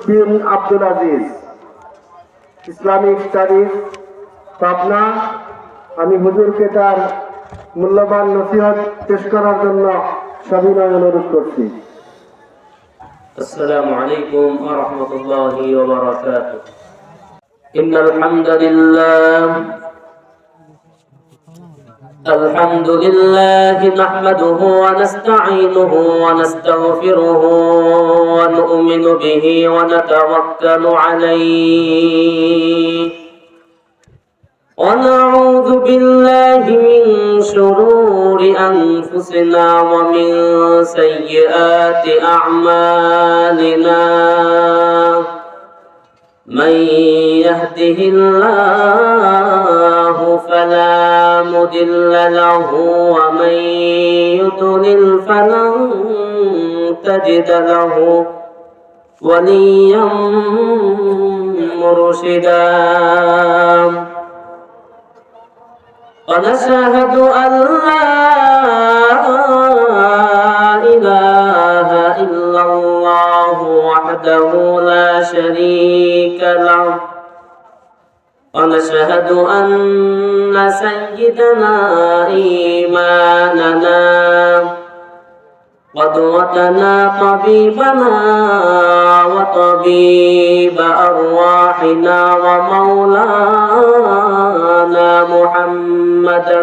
বিন Abdul Aziz, Islamic studies, Pabna. আমি হুজুরকে তার মূল্যবান নসিহত পেশ করার জন্য সবিনয় অনুরোধ করছি। السلام عليكم ورحمة الله وبركاته. إن الحمد لله نحمده ونستعينه ونستغفره ونؤمن به ونتوكل عليه ونعوذ بالله من شرور أنفسنا ومن سيئات أعمالنا. من يهده الله فلا مضل له ومن يضلل فلن تجد له وليا مرشدا. ونشهد أن لا إله إلا الله وحده لا شريك له. ونشهد أن سيدنا إمامنا قدوتنا طبيبنا وطبيب أرواحنا ومولانا محمدا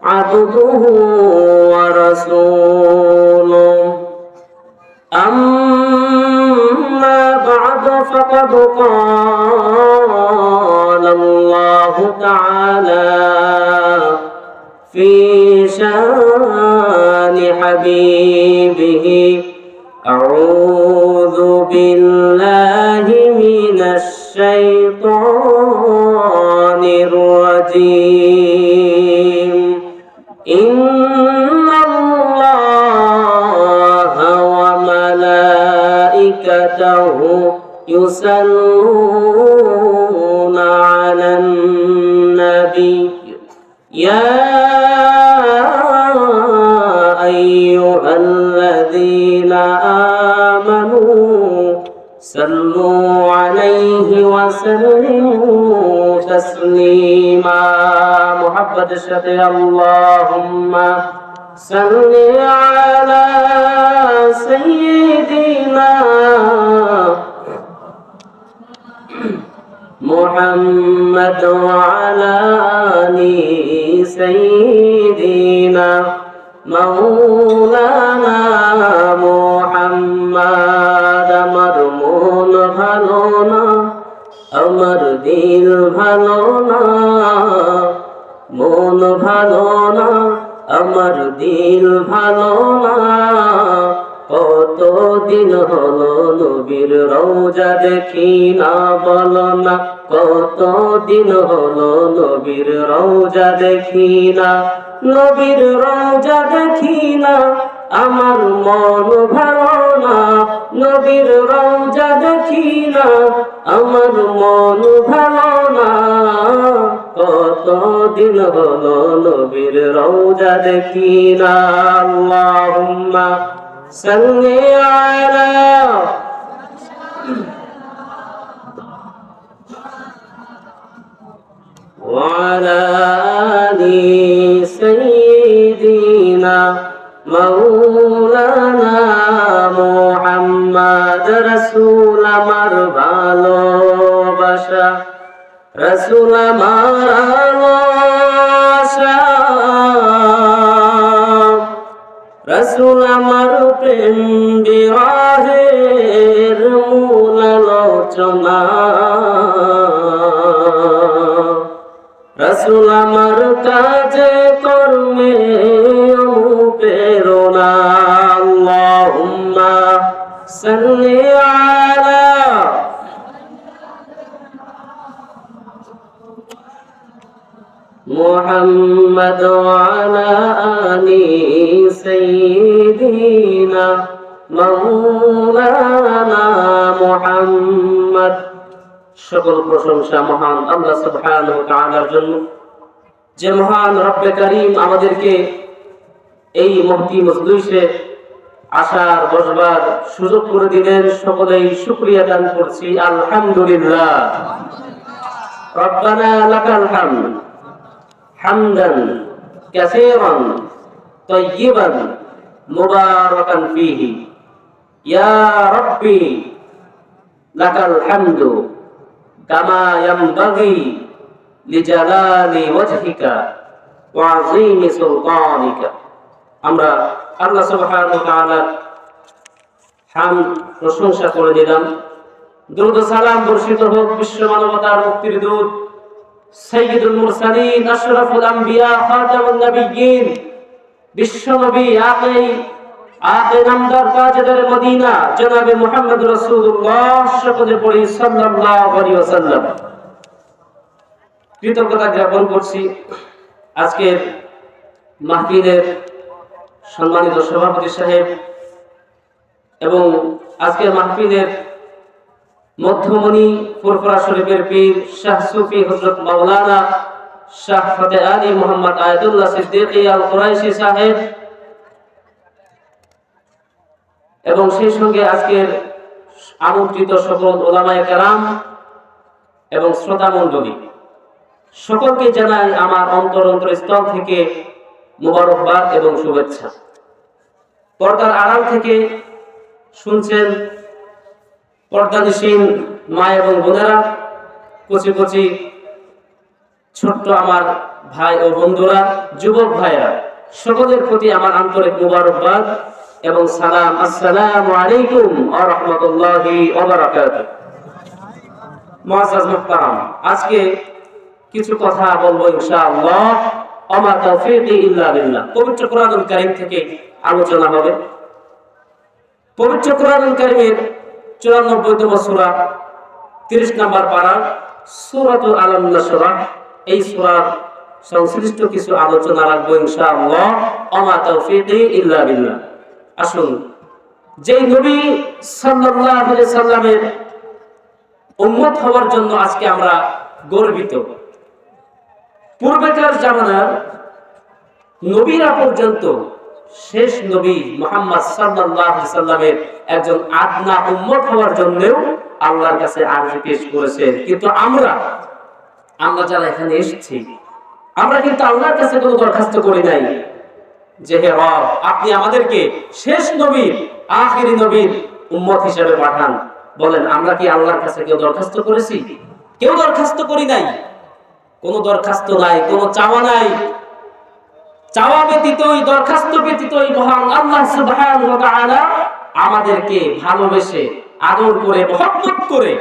عبده ورسوله. أما بعد فقد قال الله تعالى في شان حبيبه: أعوذ بالله من الشيطان الرجيم. إن الله وملائكته يصلون على النبي يا أيها الذين آمنوا صلوا عليه وسلموا تسليما. محبت الشفيع اللهم صل على سيدنا محمد وعلى آل سيدنا مولانا محمد. মরমন ভালো না, আমার দিল ভালো না, মন ভালো না, আমার দিল ভালো না। কতদিন হলো নবীর রওজা দেখি না, বলো না। কতদিন হলো নবীর রওজা দেখি না, নবীর রওজা দেখি না, আমার মন ভালো না। নবীর রওজা দেখি না, আমার মন ভালো না। কতদিন হলো নবীর রওজা দেখি না। আল্লাহুম্মা সাল্লি আলা وعلى آل سيدنا مولانا محمد. رسول আমার ভালোবাসা, রসুল আমার আশা, রসুল আমার প্রেম বিরহের মূল আলোচনা। রসুল আমার কাজে কর্মে অনুপ্রেরণা। আল্লাহুম্মা সাল্লি আলা মুহাম্মদ ওয়া আলা আলি সাইয়্যিদিনা মাওলানা মুহাম্মদ। সকল প্রশংসা মহান আল্লাহ সুবহানাহু ওয়া তাআলার জন্য, যে মহান রব্বে কারীম আমাদেরকে এই মহতি মজলিসে আসার বসবার সুযোগ করে দিলেন, সকলেই শুকরিয়া দান করছি আলহামদুলিল্লাহ। রব্বানা লাকাল হামদ হামদান কাসীরান তাইয়িবান মুবারাকান ফীহি ইয়া রাব্বি লাকাল হামদু কামা ইয়ানবাগি লিজালালি ওয়াজহিকা ওয়া আযীমি সুলতানিকা। আমরা আল্লাহ সুবহানাহু ওয়া তাআলার হামদ প্রশংসা করে দিলাম। দুরূদ ও সালাম বর্ষিত হোক বিশ্ব মানবতার মুক্তির দূত সাইয়্যিদুল মুরসালিন আশরাফুল আম্বিয়া খাতামুন নবিয়্যিন বিশ্ব নবী আকে নামদার তাজদার মদিনা জনাবে মুহাম্মদ রাসূলুল্লাহ সকলে পড়ি সাল্লাল্লাহু আলাইহি ওয়াসাল্লাম। কৃতজ্ঞতা জ্ঞাপন করছি আজকের মাহফিলের সম্মানিত সভাপতি সাহেব এবং আজকের মাহফিলের মধ্যমণি ফুরফুরা শরীফের পীর শাহ সুফি হযরত মাওলানা শাহ ফতে আলী মোহাম্মদ আয়াতুল্লাহ সিদ্দিকী আল কুরাইশি সাহেব এবং সেই সঙ্গে আজকের আমন্ত্রিত সকল উলামায়ে কেরাম এবং শ্রোতা মণ্ডলী, সকলকে জানাই আমার অন্তরস্থল থেকে মুবারকবাদ এবং শুভেচ্ছা। পর্দার আড়াল থেকে শুনছেন পর্দানিসীন মা এবং বোনেরা, কচি কচি ছোট্ট আমার ভাই ও বন্ধুরা, যুবক ভাইরা, সকলের প্রতি আমার আন্তরিক মুবারকবাদ এবং সালাম। আসসালামু আলাইকুম ওয়া রাহমাতুল্লাহি ওয়া বারাকাতুহু। মুআজ্জাজ মুহতারাম, আজকে কিছু কথা বলবো ইনশাআল্লাহ। আমা তাওফীকি ইল্লা বিল্লাহ। পবিত্র কোরআনুল কারীম থেকে আলোচনা হবে। পবিত্র কোরআনুল কারীমের 94তম সূরা 30 নম্বর পারা সূরাতুল আলাম নাশরাহ, এই সূরার সংশ্লিষ্ট কিছু আলোচনা রাখবো ইনশাআল্লাহ। আমা তাওফীকি ইল্লা বিল্লাহ। আসুন, যেই নবী সাল্লাল্লাহু আলাইহি সাল্লামের উম্মত হওয়ার জন্য আজকে আমরা গর্বিত। পূর্বেকার জামানার নবীরা পর্যন্ত শেষ নবী মুহাম্মদ সাল্লাল্লাহু আলাইহি সাল্লামের একজন আদনা উম্মত হওয়ার জন্যও আল্লাহর কাছে আরজি পেশ করেছেন। কিন্তু আমরা যারা এখানে এসেছি, আমরা কিন্তু আল্লাহর কাছে কোনো দরখাস্ত করি নাই যে হে রব, আপনি আমাদেরকে শেষ নবীর আখিরি নবীর উম্মত হিসেবে পাঠান। বলেন, আমরা কি আল্লাহর কাছে কেউ দরখাস্ত করেছি? কেউ দরখাস্ত করি নাই। কোনো দরখাস্ত নাই, কোনো চাওয়া নাই। চাওয়া ব্যতীতই, দরখাস্ত ব্যতীতই মহান আল্লাহ সুবহানাহু ওয়া তাআলা আমাদেরকে ভালোবেসে, আদর করে, মহব্বত করে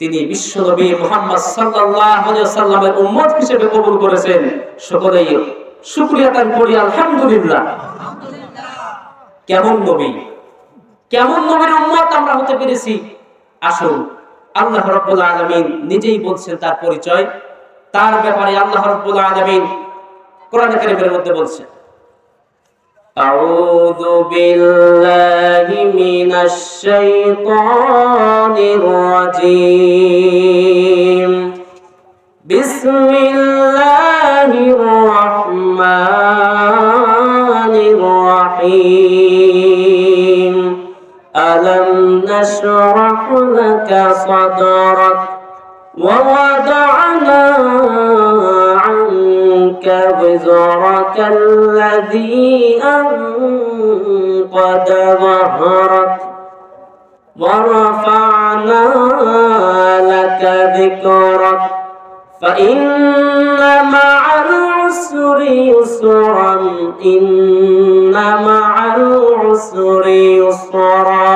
তিনি বিশ্ব নবী মুহাম্মদ সাল্লাল্লাহু আলাইহি ওয়াসাল্লামের উম্মত হিসেবে কবুল করেছেন। সকলেই শুকরিয়া দান করি আলহামদুলিল্লাহ। কেমন নবী, কেমন নবীর উম্মত আমরা হতে পেরেছি। আসুন, আল্লাহ রাব্বুল আলামিন নিজেই বলছেন তার পরিচয়। তার ব্যাপারে আল্লাহ রাব্বুল আলামিন কোরআন কারীমের মধ্যে বলছেন, আউযু বিল্লাহি মিনাশ শাইতানির রাজীম, বিসমিল্লাহির রাহমানির রাহিম, আলাম নাশরাহ লাকা সাদরাক ওয়া ওয়াদা'না আনকা বিজরাকা আল্লাযী আনকাদ যহরাক ওয়া রাফa'না লাকা যিকরাক ফাইন্না মা'আল উসরি ইউসরান ইন্না মা'আল উসরি ইউসরা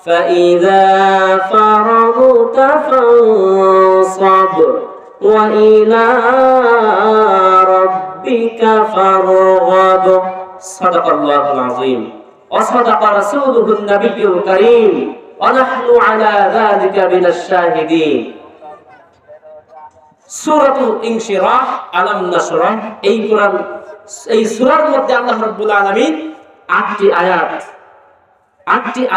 فإذا فرغت فانصب وإلى ربك فارغب صدق الله العظيم وصدق رسوله النبي الكريم ونحن على ذلك من الشاهدين। সূরাতুল ইনশিরাহ, আলাম নাশরাহ, এই সূরার মধ্যে আল্লাহ রাব্বুল আলামিন 8টি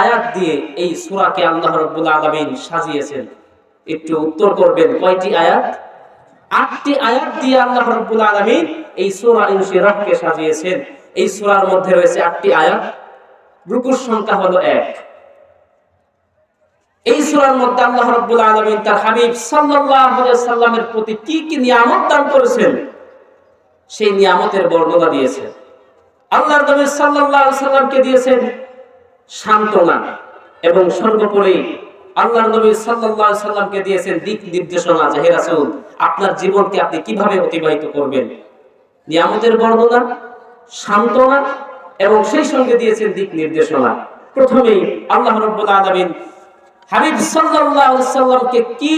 আয়াত দিয়ে এই সূরাকে আল্লাহ রাব্বুল আলামিন সাজিয়েছেন। একটু উত্তর করবেন, কয়টি আয়াত? 8টি আয়াত দিয়ে আল্লাহ রাব্বুল আলামিন এই সূরা ইনশিরাহকে সাজিয়েছেন। এই সূরার মধ্যে রয়েছে 8টি আয়াত, রুকুর সংখ্যা হলো 1। এই সূরার মধ্যে আল্লাহ রাব্বুল আলামিন তার হাবিব সাল্লাল্লাহু আলাইহি ওয়াসাল্লামের প্রতি কি কি নিয়ামত দান করেছেন সেই নিয়ামতের বর্ণনা দিয়েছেন। আল্লাহর নবী সাল্লাল্লাহু আলাইহি ওয়াসাল্লামকে দিয়েছেন সান্ত্বনা, এবং সর্বোপরি আল্লাহর নবী সাল্লাল্লাহু আলাইহি ওয়াসাল্লামকে দিয়েছেন দিক নির্দেশনা, যে হে রাসূল আপনার জীবনকে আপনি কিভাবে অতিবাহিত করবেন। নিয়ামতের বর্ণনা, সান্ত্বনা এবং সেই সঙ্গে দিয়েছেন দিক নির্দেশনা। প্রথমেই আল্লাহ রাব্বুল আলামিন হাবিব সাল্লাল্লাহু আলাইহি ওয়াসাল্লামকে কি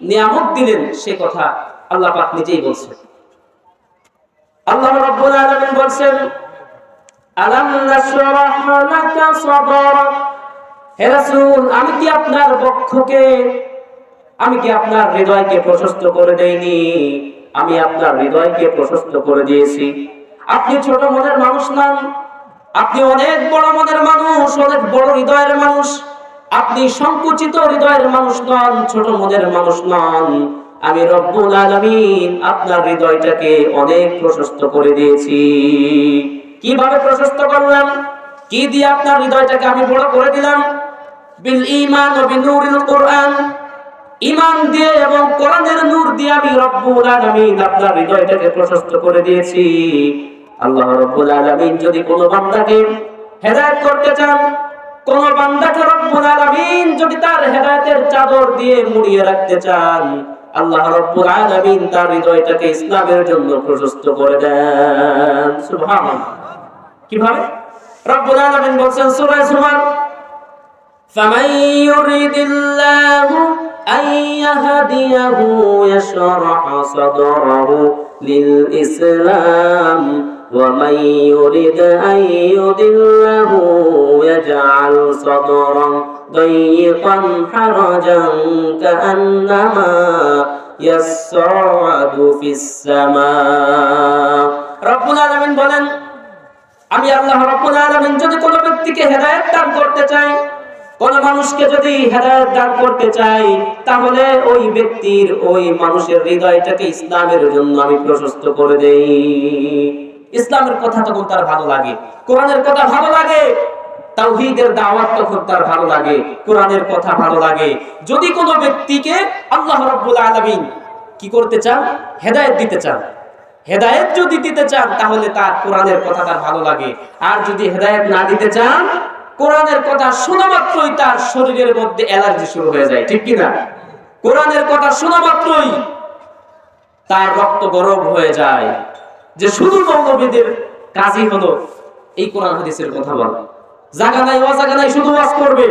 নিয়ামত দিলেন সে কথা আল্লাহ পাক নিজেই বলছেন। আল্লাহ রাব্বুল আলামিন বলছেন, আলাম নাশরাহ লাকা সাদরাক, হে রাসূল আমি কি আপনার বক্ষকে, আমি কি আপনার হৃদয়কে প্রশস্ত করে দেইনি? আমি আপনার হৃদয়কে প্রশস্ত করে দিয়েছি। আপনি ছোট মনের মানুষ নন, আপনি অনেক বড় মনের মানুষ, অনেক বড় হৃদয়ের মানুষ। আপনি সংকুচিত হৃদয়ের মানুষ নন, ছোট মনের মানুষ নন। আমি রব্বুল আলামিন আপনার হৃদয়টাকে অনেক প্রশস্ত করে দিয়েছি। কিভাবে প্রশস্ত করলাম? কি দিয়ে আপনার হৃদয়টাকে আমি বড় করে দিলাম? বিল ঈমান ওয়া বিনূরিল কুরআন, ঈমান দিয়ে এবং কোরআনের নূর দিয়ে আমি রব্বুল আলামিন আপনার হৃদয়টাকে প্রশস্ত করে দিয়েছি। আল্লাহ রব্বুল আলামিন যদি কোনো বান্দাকে হেদায়েত করতে চান, কোন বান্দাকে রব্বুল আলামিন যদি তার হেদায়েতের চাদর দিয়ে মুড়িয়ে রাখতে চান, আল্লাহ রব্বুল আলামিন তার হৃদয়টাকে ইসলামের জন্য প্রশস্ত করে দেন। সুবহানাল্লাহ। কিভাবে? রব্বুল আলামিন বলেন সূরা জুমার, ফামান ইউরিদিল্লাহু আন ইয়াহদিয়াহু ইয়াশরাহ সাদরাহু লিল ইসলাম ওয়া মান ইউরিদ আন ইউদিল্লাহু ইয়াজআল সাদরাহু দায়িকান হারাজান কাআন্নামা ইয়াসআদু ফিস সামা। রব্বুল আলামিন বলেন, আমি আল্লাহ রাব্বুল আলামিন যদি কোনো ব্যক্তিকে হেদায়েত দান করতে চাই, কোন মানুষকে যদি হেদায়েত দান করতে চাই, তাহলে ওই ব্যক্তির, ওই মানুষের হৃদয়টাকে ইসলামের জন্য আমি প্রশস্ত করে দেই। ইসলামের কথা তখন তার ভালো লাগে, কোরআনের কথা ভালো লাগে, তাওহীদের দাওয়াত তখন তার ভালো লাগে, কোরআনের কথা ভালো লাগে। যদি কোনো ব্যক্তিকে আল্লাহ রাব্বুল আলামিন কি করতে চান? হেদায়েত দিতে চান। হেদায়েত যদি দিতে চান তাহলে তার কোরআনের কথা তার ভালো লাগে। আর যদি হেদায়েত না দিতে চান, কোরআনের কথা শোনা মাত্রই তার শরীরের মধ্যে অ্যালার্জি শুরু হয়ে যায়, ঠিক কি না? কোরআনের কথা শোনা মাত্রই তার রক্ত গরম হয়ে যায়, যে শুধু মৌলবীদের কাজই হলো এই কোরআন হাদিসের কথা বলা। জায়গা নাই অজায়গা নাই শুধু ওয়াজ করবে,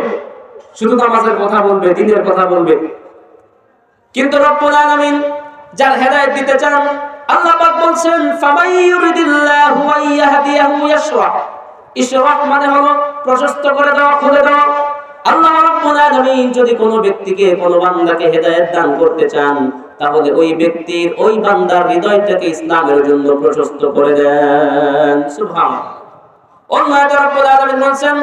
শুধু নামাজের কথা বলবে, দ্বীনের কথা বলবে। কিন্তু রব্বুল আলামিন যার হেদায়েত দিতে চান, আল্লাহ পাক বলছেন, ফামান ইউরিদিল্লাহু আন ইয়াহদিয়াহু ইয়াশরাহ। ইশরাহ মানে হলো প্রশস্ত করে দেওয়া, খুলে দেওয়া। আল্লাহ রাব্বুল আলামিন যদি কোনো ব্যক্তিকে, কোনো বান্দাকে হেদায়েত দান করতে চান, তাহলে ওই ব্যক্তির, ওই বান্দার হৃদয়টাকে ইসলামের জন্য প্রশস্ত করে দেন। সুবহানাল্লাহ। অন্য আয়াতে রব্বুল আলামিন বলেন,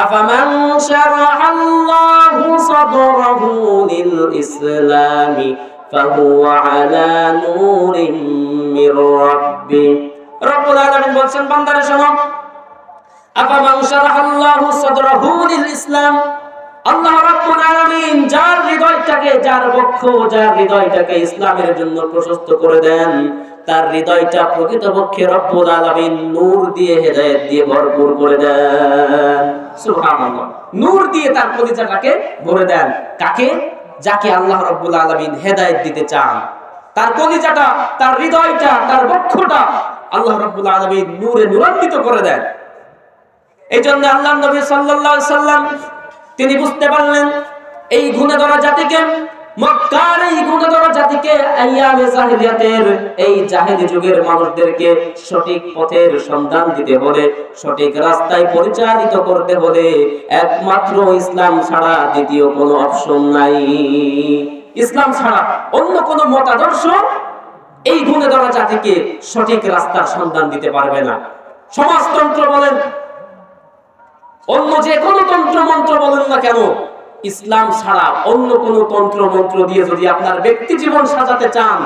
আফামান শারাহাল্লাহু সাদরাহু লিল ইসলামি ফাহুয়া আলা নূরিন মির রাব্বি। রব্বুল আলামিন বলেন, বান্দারে শোনো, আফামান শারাহাল্লাহু সাদরাহু লিল ইসলাম, আল্লাহ রাব্বুল আলামিন যার হৃদয়টাকে, যার বক্ষ, যার হৃদয়টাকে ইসলামের জন্য প্রশস্ত করে দেন, তার হৃদয়টা প্রকৃতপক্ষে রব্বুল আলামিন নূর দিয়ে, হেদায়েত দিয়ে ভরপুর করে দেন। সুবহানাল্লাহ। নূর দিয়ে তার কলিজাটাকে ভরে দেন। কাকে? যাকে আল্লাহ রাব্বুল আলামিন হেদায়েত দিতে চান, তার কলিজাটা, তার হৃদয়টা, তার বক্ষটা আল্লাহ রাব্বুল আলামিন নূরে নূরান্বিত করে দেন। এই জন্য আল্লাহর নবী সাল্লাল্লাহু আলাইহি সাল্লাম তিনি বুঝতে পারলেন এই গুণধর জাতিকে, মক্কার এই গুণধর জাতিকে, আইয়ামে জাহিলিয়াতের এই জাহেলি যুগের মানুষদেরকে সঠিক পথের সন্ধান দিতে হলে, সঠিক রাস্তায় পরিচালিত করতে হলে একমাত্র ইসলাম ছাড়া দ্বিতীয় কোনো অপশন নাই। ইসলাম ছাড়া অন্য কোনো মতাদর্শ এই গুণধর জাতিকে সঠিক রাস্তার সন্ধান দিতে পারবে না। সমাজতন্ত্র বলেন, অন্য যে কোনো তন্ত্র মন্ত্র বলেন না কেন, ইসলাম ছাড়া অন্য কোনো তন্ত্র মন্ত্র দিয়ে যদি আপনার ব্যক্তি জীবন সাজাতে চান,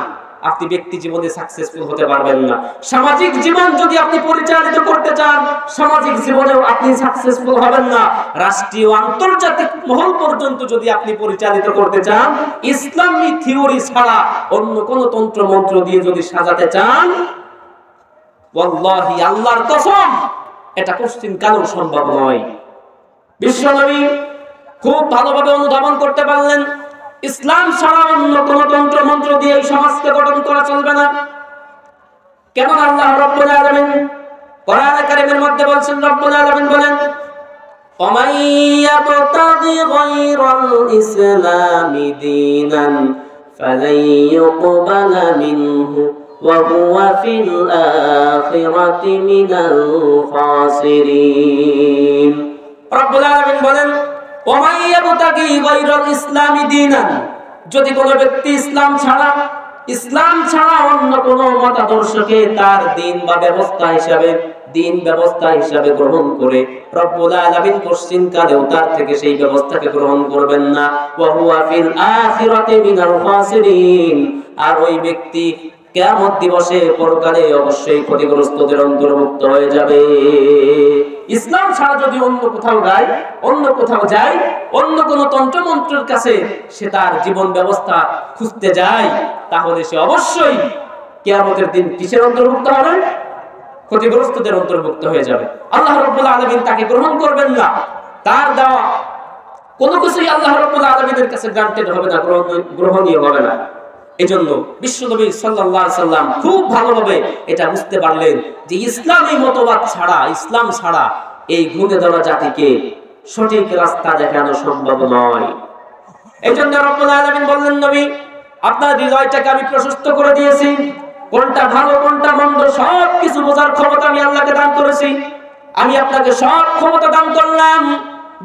আপনি ব্যক্তি জীবনে সাকসেসফুল হতে পারবেন না। সামাজিক জীবন যদি আপনি পরিচালিত করতে চান, সামাজিক জীবনেও আপনি সাকসেসফুল হবেন না। রাষ্ট্রীয় আন্তর্জাতিক মহল পর্যন্ত যদি আপনি পরিচালিত করতে চান, ইসলামী থিওরি ছাড়া অন্য কোন তন্ত্র মন্ত্র দিয়ে যদি সাজাতে চান, ওয়াল্লাহি আল্লাহর কসম, এটা কোশ্চিন কালেও সম্ভব নয়। বিশ্বনবী খুব ভালোভাবে অনুধাবন করতে পারলেন, ইসলাম ছাড়া অন্য কোন তন্ত্র মন্ত্র দিয়ে এই সমাজকে গঠন করা চলবে না। কেমন আল্লাহ রাব্বুল আলামিন কোরআন কারীমের মধ্যে বলছেন, রাব্বুল আলামিন বলেন, وَمَن يَبْتَغِ غَيْرَ الْإِسْلَامِ دِينًا فَلَن يُقْبَلَ مِنْهُ وَهُوَ فِي الْآخِرَةِ مِنَ الْخَاسِرِينَ। রাব্বুল আলামিন বলেন, وَمَن يَبْتَغِ غَيْرَ الْإِسْلَامِ دِينًا, যদি কোনো ব্যক্তি ইসলাম ছাড়া অন্য কোন মতাদর্শকে তার দিন ব্যবস্থা হিসাবে গ্রহণ করে, রব্বুল আলামিন পশ্চিম কালেও তার থেকে সেই ব্যবস্থাকে গ্রহণ করবেন না। ওয়া হুয়া ফিল আখিরাতি মিনাল খাসিরিন, আর ওই ব্যক্তি কিয়ামত দিবসে পরকালে অবশ্যই ক্ষতিগ্রস্তদের অন্তর্ভুক্ত হয়ে যাবে। ইসলাম ছাড়া যদি অন্য কোথাও যায়, অন্য কোন তন্ত্রমন্ত্রের কাছে সে তার জীবন ব্যবস্থা খুঁজতে যায়, তাহলে সে অবশ্যই কিয়ামতের দিন কিসের অন্তর্ভুক্ত হবে? ক্ষতিগ্রস্তদের অন্তর্ভুক্ত হয়ে যাবে। আল্লাহ রাব্বুল আলামিন তাকে গ্রহণ করবেন না। তার দেওয়া কোনো কিছুই আল্লাহ রাব্বুল আলামিনের কাছে গ্রান্টেড হবে না, গ্রহণীয় হবে না। এজন্য বিশ্বনবী সাল্লাল্লাহু আলাইহি সাল্লাম খুব ভালোভাবে এটা বুঝতে পারলেন যে ইসলামী মতবাদ ছাড়া, ইসলাম ছাড়া এই গুণে ধরা জাতিকে সঠিক রাস্তা দেখানো সম্ভব নয়। এজন্য রাব্বুল আলামিন বললেন, নবী, আপনার হৃদয়টাকে আমি প্রশস্ত করে দিয়েছি, কোনটা ভালো কোনটা মন্দ সব কিছু বোঝার ক্ষমতা আমি আল্লাহকে দান করেছি। আমি আপনাকে সব ক্ষমতা দান করলাম।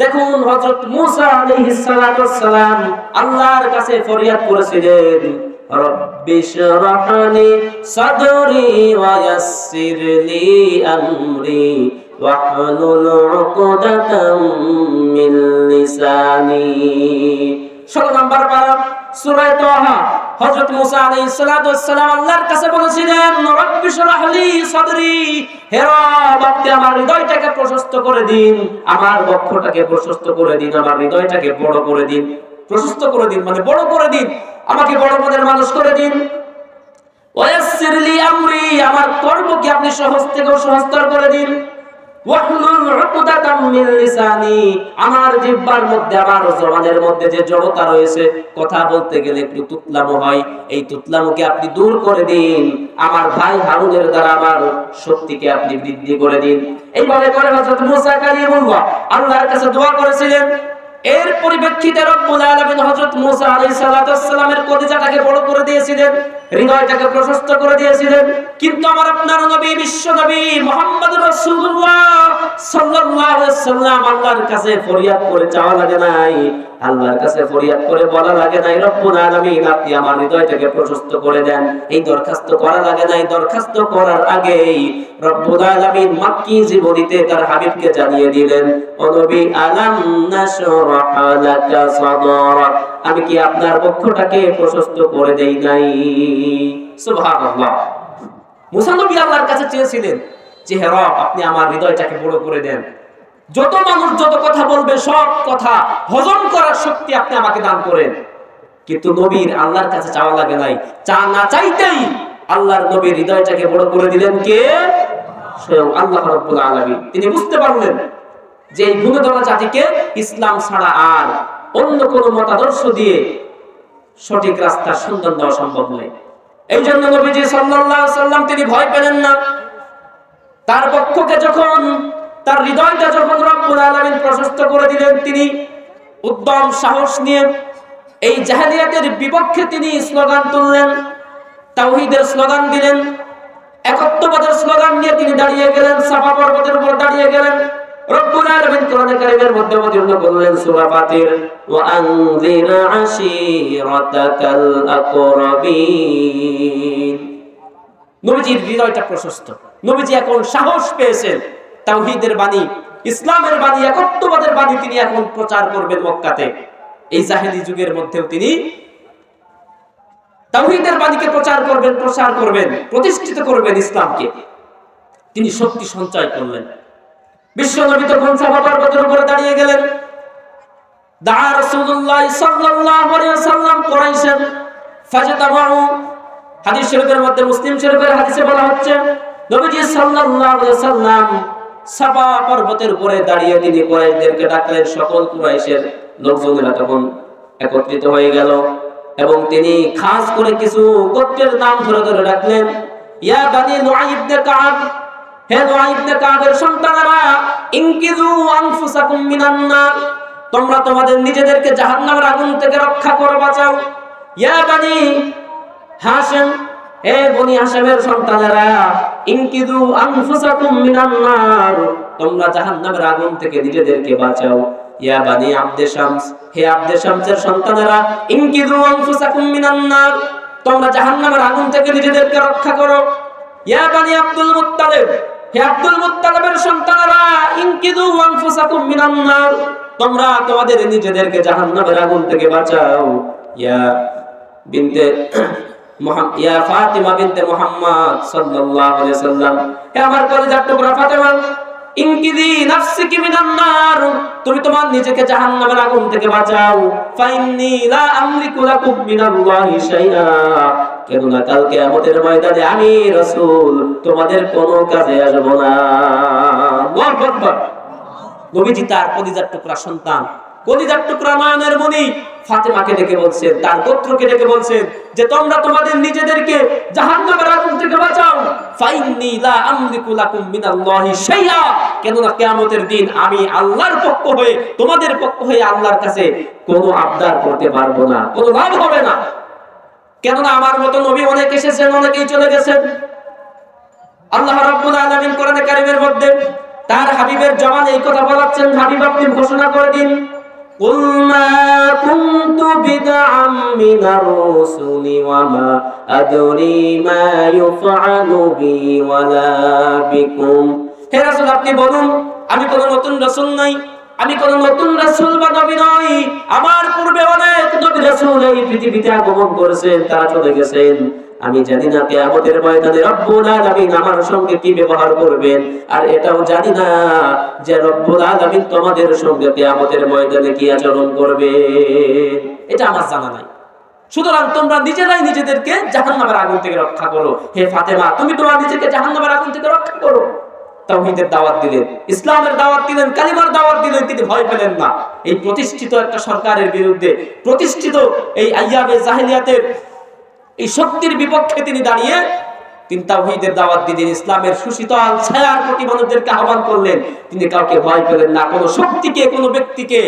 দেখুন, হযরত মূসা আলাইহিস সালাতু ওয়াস সালাম আল্লাহর কাছে ফরিয়াদ করেছিলেন, রব্বি শরহ লি সাদরি ওয়া ইয়াসসির লি আমরি ওয়াহলুল উকদাতাম মিন লিসানি। 16 নম্বর পারা সূরা তাহা। হযরত মূসা আলাইহিস সালাতু ওয়াস সালাম আল্লাহর কাছে বলেছিলেন, রব্বি শরহ লি সাদরি, হে রব, আপনি আমার হৃদয়টাকে প্রশস্ত করে দিন, আমার বক্ষটাকে প্রশস্ত করে দিন, আমার হৃদয়টাকে বড় করে দিন। প্রশস্ত করে দিন মানে বড় করে দিন, আমাকে বড় মনের মানুষ করে দিন। ওয়ায়াসসির লি আমরি, আমার কর্মকে আপনি সহজ থেকে সহজতর করে দিন। ওয়াহলুল উকদাতাম মিন লিসানি, আমার জিহ্বার মধ্যে, আমার জবানের মধ্যে যে জড়তা রয়েছে, কথা বলতে গেলে একটু তুতলামো হয়, এই তুতলামোকে আপনি দূর করে দিন। আমার ভাই হারুনের দ্বারা আমার শক্তিকে আপনি বৃদ্ধি করে দিন। এইভাবে করে হযরত মূসা কালিমুল্লাহ আল্লাহর কাছে দোয়া করেছিলেন। এর পরিপ্রেক্ষিতে রব্বুল আলামিন হযরত মূসা আলাইহিস সালাতু ওয়াস সালামের কলিজাটাকে বড় করে দিয়েছিলেন, হৃদয়টাকে প্রশস্ত করে দিয়েছিলেন। কিন্তু আমার আপনার নবী, বিশ্ব নবী মুহাম্মদুর রাসূলুল্লাহ সাল্লাল্লাহু আলাইহি ওয়াসাল্লাম আল্লাহর কাছে ফরিয়াদ করে চাওয়া লাগে নাই, আল্লাহর কাছে ফরিয়াদ করে বলা লাগে নাই, রব্বুল আলামিন আপনি আমার হৃদয়টাকে প্রশস্ত করে দেন। এই দরখাস্ত করা লাগে নাই। দরখাস্ত করার আগেই রব্বুল আলামিন মক্কি জীবনীতে তার হাবিবকে জানিয়ে দিলেন, ও নবী, আলাম নাশরাহ লাকা সাদরাক, আমি কি আপনার বক্ষটাকে প্রশস্ত করে দেই নাই? সুবহানাল্লাহ। মুসা নবী আল্লাহর কাছে চেয়েছিলেন যে, হে রব, আপনি আমার হৃদয়টাকে বড় করে দেন, যত মানুষ যত কথা বলবে সব কথা হজম করার শক্তি আপনি আমাকে দান করেন। কিন্তু নবীর আল্লাহর কাছে চাওয়া লাগে নাই, না চাইতেই আল্লাহর নবীর হৃদয়টাকে বড় করে দিলেন কে? স্বয়ং আল্লাহ রাব্বুল আলামিন। তিনি বুঝতে পারলেন যে এই গুণধর জাতিকে ইসলাম ছাড়া আর অন্য কোন মতাদর্শ দিয়ে সঠিক রাস্তার সন্ধান দেওয়া সম্ভব নয়। এই জন্য নবীজি সাল্লাল্লাহু আলাইহি সাল্লাম তিনি ভয় পেলেন না। তার পক্ষকে যখন, তার হৃদয়টা যখন রব্বুল আলামিন প্রশস্ত করে দিলেন, তিনি উদ্যম সাহস নিয়ে এই জাহেলিয়াতের বিপক্ষে তিনি স্লোগান তুললেন, তাওহীদের স্লোগান দিলেন, একত্ববাদের স্লোগান নিয়ে তিনি দাঁড়িয়ে গেলেন, সাফা পর্বতের উপর দাঁড়িয়ে গেলেন। রব্বুল আলামিন কোরআনে কারীমের মধ্যে অবতীর্ণ করলেন সূরা ফাতির, ওয়া আনযির আশীরাতাকাল আকরাবিন। নবীজির হৃদয়টা প্রশস্ত, নবীজি এখন সাহস পেয়েছেন। তাওহীদের বাণী, ইসলামের বাণী, একত্ববাদের বাণী তিনি এখন প্রচার করবেন মক্কাতে। এই জাহেলি যুগের মধ্যেও তিনি তাওহীদের বাণীকে প্রচার করবেন, প্রতিষ্ঠিত করবেন ইসলামকে। তিনি শক্তি সঞ্চয় করলেন। বিশ্ব নবী তখন সাফা পর্বতের উপরে দাঁড়িয়ে গেলেন। দা রাসূলুল্লাহ সাল্লাল্লাহু আলাইহি ওয়াসাল্লাম কুরাইশান ফাজতামাউ। হাদিস শরীফের মধ্যে, মুসলিম শরীফের হাদিসে বলা হচ্ছে, নবীজি সাল্লাল্লাহু আলাইহি ওয়াসাল্লাম সাফা পর্বতের উপরে দাঁড়িয়ে তিনি কুরাইশদেরকে ডাকলেন। সকল কুরাইশের লোকজনেরা তখন একত্রিত হয়ে গেল এবং তিনি খাস করে কিছু গোত্রের নাম ধরে ধরে ডাকলেন। ইয়া বানি লুআই ইবনে কাব, হে লুআই ইবনে কাবের সন্তানেরা, ইনকিযু আনফুসাকুম মিনান নার, তোমরা তোমাদের নিজেদেরকে জাহান্নামের আগুন থেকে রক্ষা করে বাঁচাও। ইয়া বানি হাশিম, হে বনি হাশিমের সন্তানেরা, ইনকিযু আনফুসাকুম মিনান নার, তোমরা জাহান্নামের আগুন থেকে নিজেদেরকে বাঁচাও। ইয়া বানি আব্দে শামস, হে আব্দে শামসের সন্তানেরা, ইনকিযু আনফুসাকুম মিনান নার, তোমরা জাহান্নামের আগুন থেকে নিজেদেরকে রক্ষা করো। ইয়া বানি আব্দুল মুত্তালিব, হে আব্দুল মুত্তালিবের সন্তানেরা, ইনকিযু আনফুসাকুম মিনান নার, তোমরা তোমাদের নিজেদেরকে জাহান্নামের আগুন থেকে বাঁচাও। ইয়া বিনতে ইয়া ফাতিমা বিনতে মুহাম্মদ সাল্লাল্লাহু আলাইহি ওয়াসাল্লাম, হে আমার কলিজার টুকরা ফাতেমা, ইনকিদি নাফসিকি মিনান নার, তুমি তোমার নিজেকে জাহান্নামের আগুন থেকে বাঁচাও। ফাইন্নী লা আমলিকু লাকুম মিনাল্লাহি শাইআ, কেননা কাল কিয়ামতের ময়দানে আমি রাসূল তোমাদের কোনো কাজে আসব না। আল্লাহু আকবার। নবীজি তার কলিজার টুকরা সন্তান, কলিজার টুকরা নয়নের মণি ফাতেমাকে ডেকে বলছেন, তার গোত্রকে ডেকে বলছেন যে তোমরা তোমাদের নিজেদেরকে জাহান্নামের আগুন থেকে বাঁচাও। ফাইন্নী লা আমলিকু লাকুম মিনাল্লাহি শাইআ, কেননা কিয়ামতের দিন আমি আল্লাহর পক্ষ হয়ে, তোমাদের পক্ষ হয়ে আল্লাহর কাছে কোনো আবদার করতে পারবো না, কোনো লাভ হবে না। কেননা আমার মতো নবী অনেক এসেছেন, অনেকেই চলে গেছেন। আল্লাহ রাব্বুল আলামিন কোরআনে কারীমের মধ্যে তার হাবিবের জবানে এই কথা বলাচ্ছেন, হাবিব আপনি ঘোষণা করে দিন, কুল মা কুনতু বিদআম মিনার রাসূলি ওয়া মা আদরি মা ইউফআলু বি ওয়ালা বিকুম, হে রাসূল আপনি বলুন, আমি কোন নতুন রাসূল নই, আমি কোন নতুন রাসূল বা নবী নই। আমার পূর্বে অনেক নবী রাসূল এই পৃথিবীতে আগমন করেছেন, তারা চলে গেছেন। আমি জানি না কিয়ামতের ময়দানে রব্বুল আলামিন আমার সঙ্গে কি ব্যবহার করবেন, আর এটাও জানি না যে রব্বুল আলামিন তোমাদের সঙ্গে কিয়ামতের ময়দানে কি আচরণ করবে, এটা আমার জানা নাই। সুতরাং তোমরা নিজেরাই নিজেদেরকে জাহান্নামের আগুন থেকে রক্ষা করো। হে ফাতেমা, তুমি তোমার নিজেকে জাহান্নামের আগুন থেকে রক্ষা করো। তাওহীদের দাওয়াত দিলেন, ইসলামের দাওয়াত দিলেন, কালিমার দাওয়াত দিলেন, তিনি ভয় পেলেন না। এই প্রতিষ্ঠিত একটা সরকারের বিরুদ্ধে, প্রতিষ্ঠিত এই আইয়াবে জাহেলিয়াতের এই শক্তির বিপক্ষে তিনি দাঁড়িয়ে তিনি তাওহীদের দাওয়াত দিলেন, ইসলামের সুশীতল ছায়ার প্রতি মানুষদেরকে আহ্বান করলেন। তিনি কাউকে ভয় পেলেন না, কোনো শক্তিকে, কোনো ব্যক্তিকে,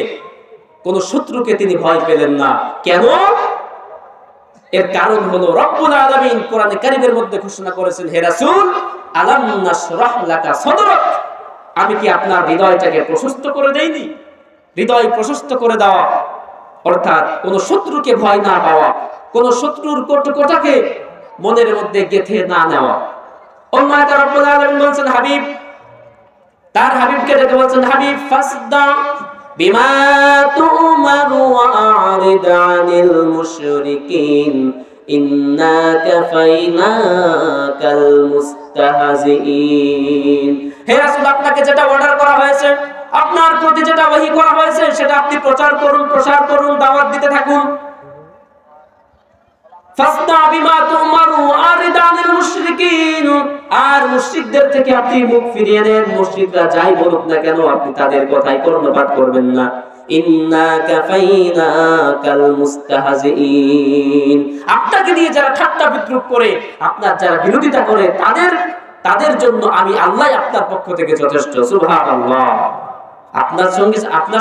কোনো শত্রুকে তিনি ভয় পেলেন না। কেন? এর কারণ হলো রব্বুল আলামিন কোরআনে কারীমের মধ্যে ঘোষণা করেছেন, হে রাসূল, আলাম নাশরাহ লাকা সাদরাক, আমি কি আপনার হৃদয়টাকে প্রশস্ত করে দেইনি? হৃদয় প্রশস্ত করে দেওয়া অর্থাৎ কোন শত্রুকে ভয় না পাওয়া, কোন শত্রুর কটুকটাকে মনের মধ্যে গেঁথে না নেওয়া। অন্য আয়াতে রব্বুল আলামিন বলেন হাবিব, তার হাবিবকে ডেকে বলছেন, হাবিব ফাসদা বিমা তুমারু ওয়া আরিদ আনিল মুশরিকিন ইন্না কাফাইনাকাল মুস্তাহজিইন, হে রাসূল আপনাকে যেটা অর্ডার করা হয়েছে, আপনার প্রতি যেটা ওহী করা হয়েছে সেটা আপনি প্রচার করুন, প্রসার করুন, দাওয়াত দিতে থাকুন। ফাসদা বিমা তুমারু আরিদ আনিল মুশরিকিন, আর মুশরিকদের থেকে আপনি মুখ ফিরিয়ে নেন। মুশরিকরা যাই বলুক না কেন আপনি তাদের কথায় কর্ণপাত করবেন না। ইন্না কাফাইনাকাল মুস্তাহজিইন, আপনাকে নিয়ে যারা ঠাট্টা বিদ্রুপ করে, আপনার যারা বিরোধিতা করে, তাদের জন্য আমি আল্লাহ আপনার পক্ষ থেকে যথেষ্ট। সুবহানাল্লাহ। আপনার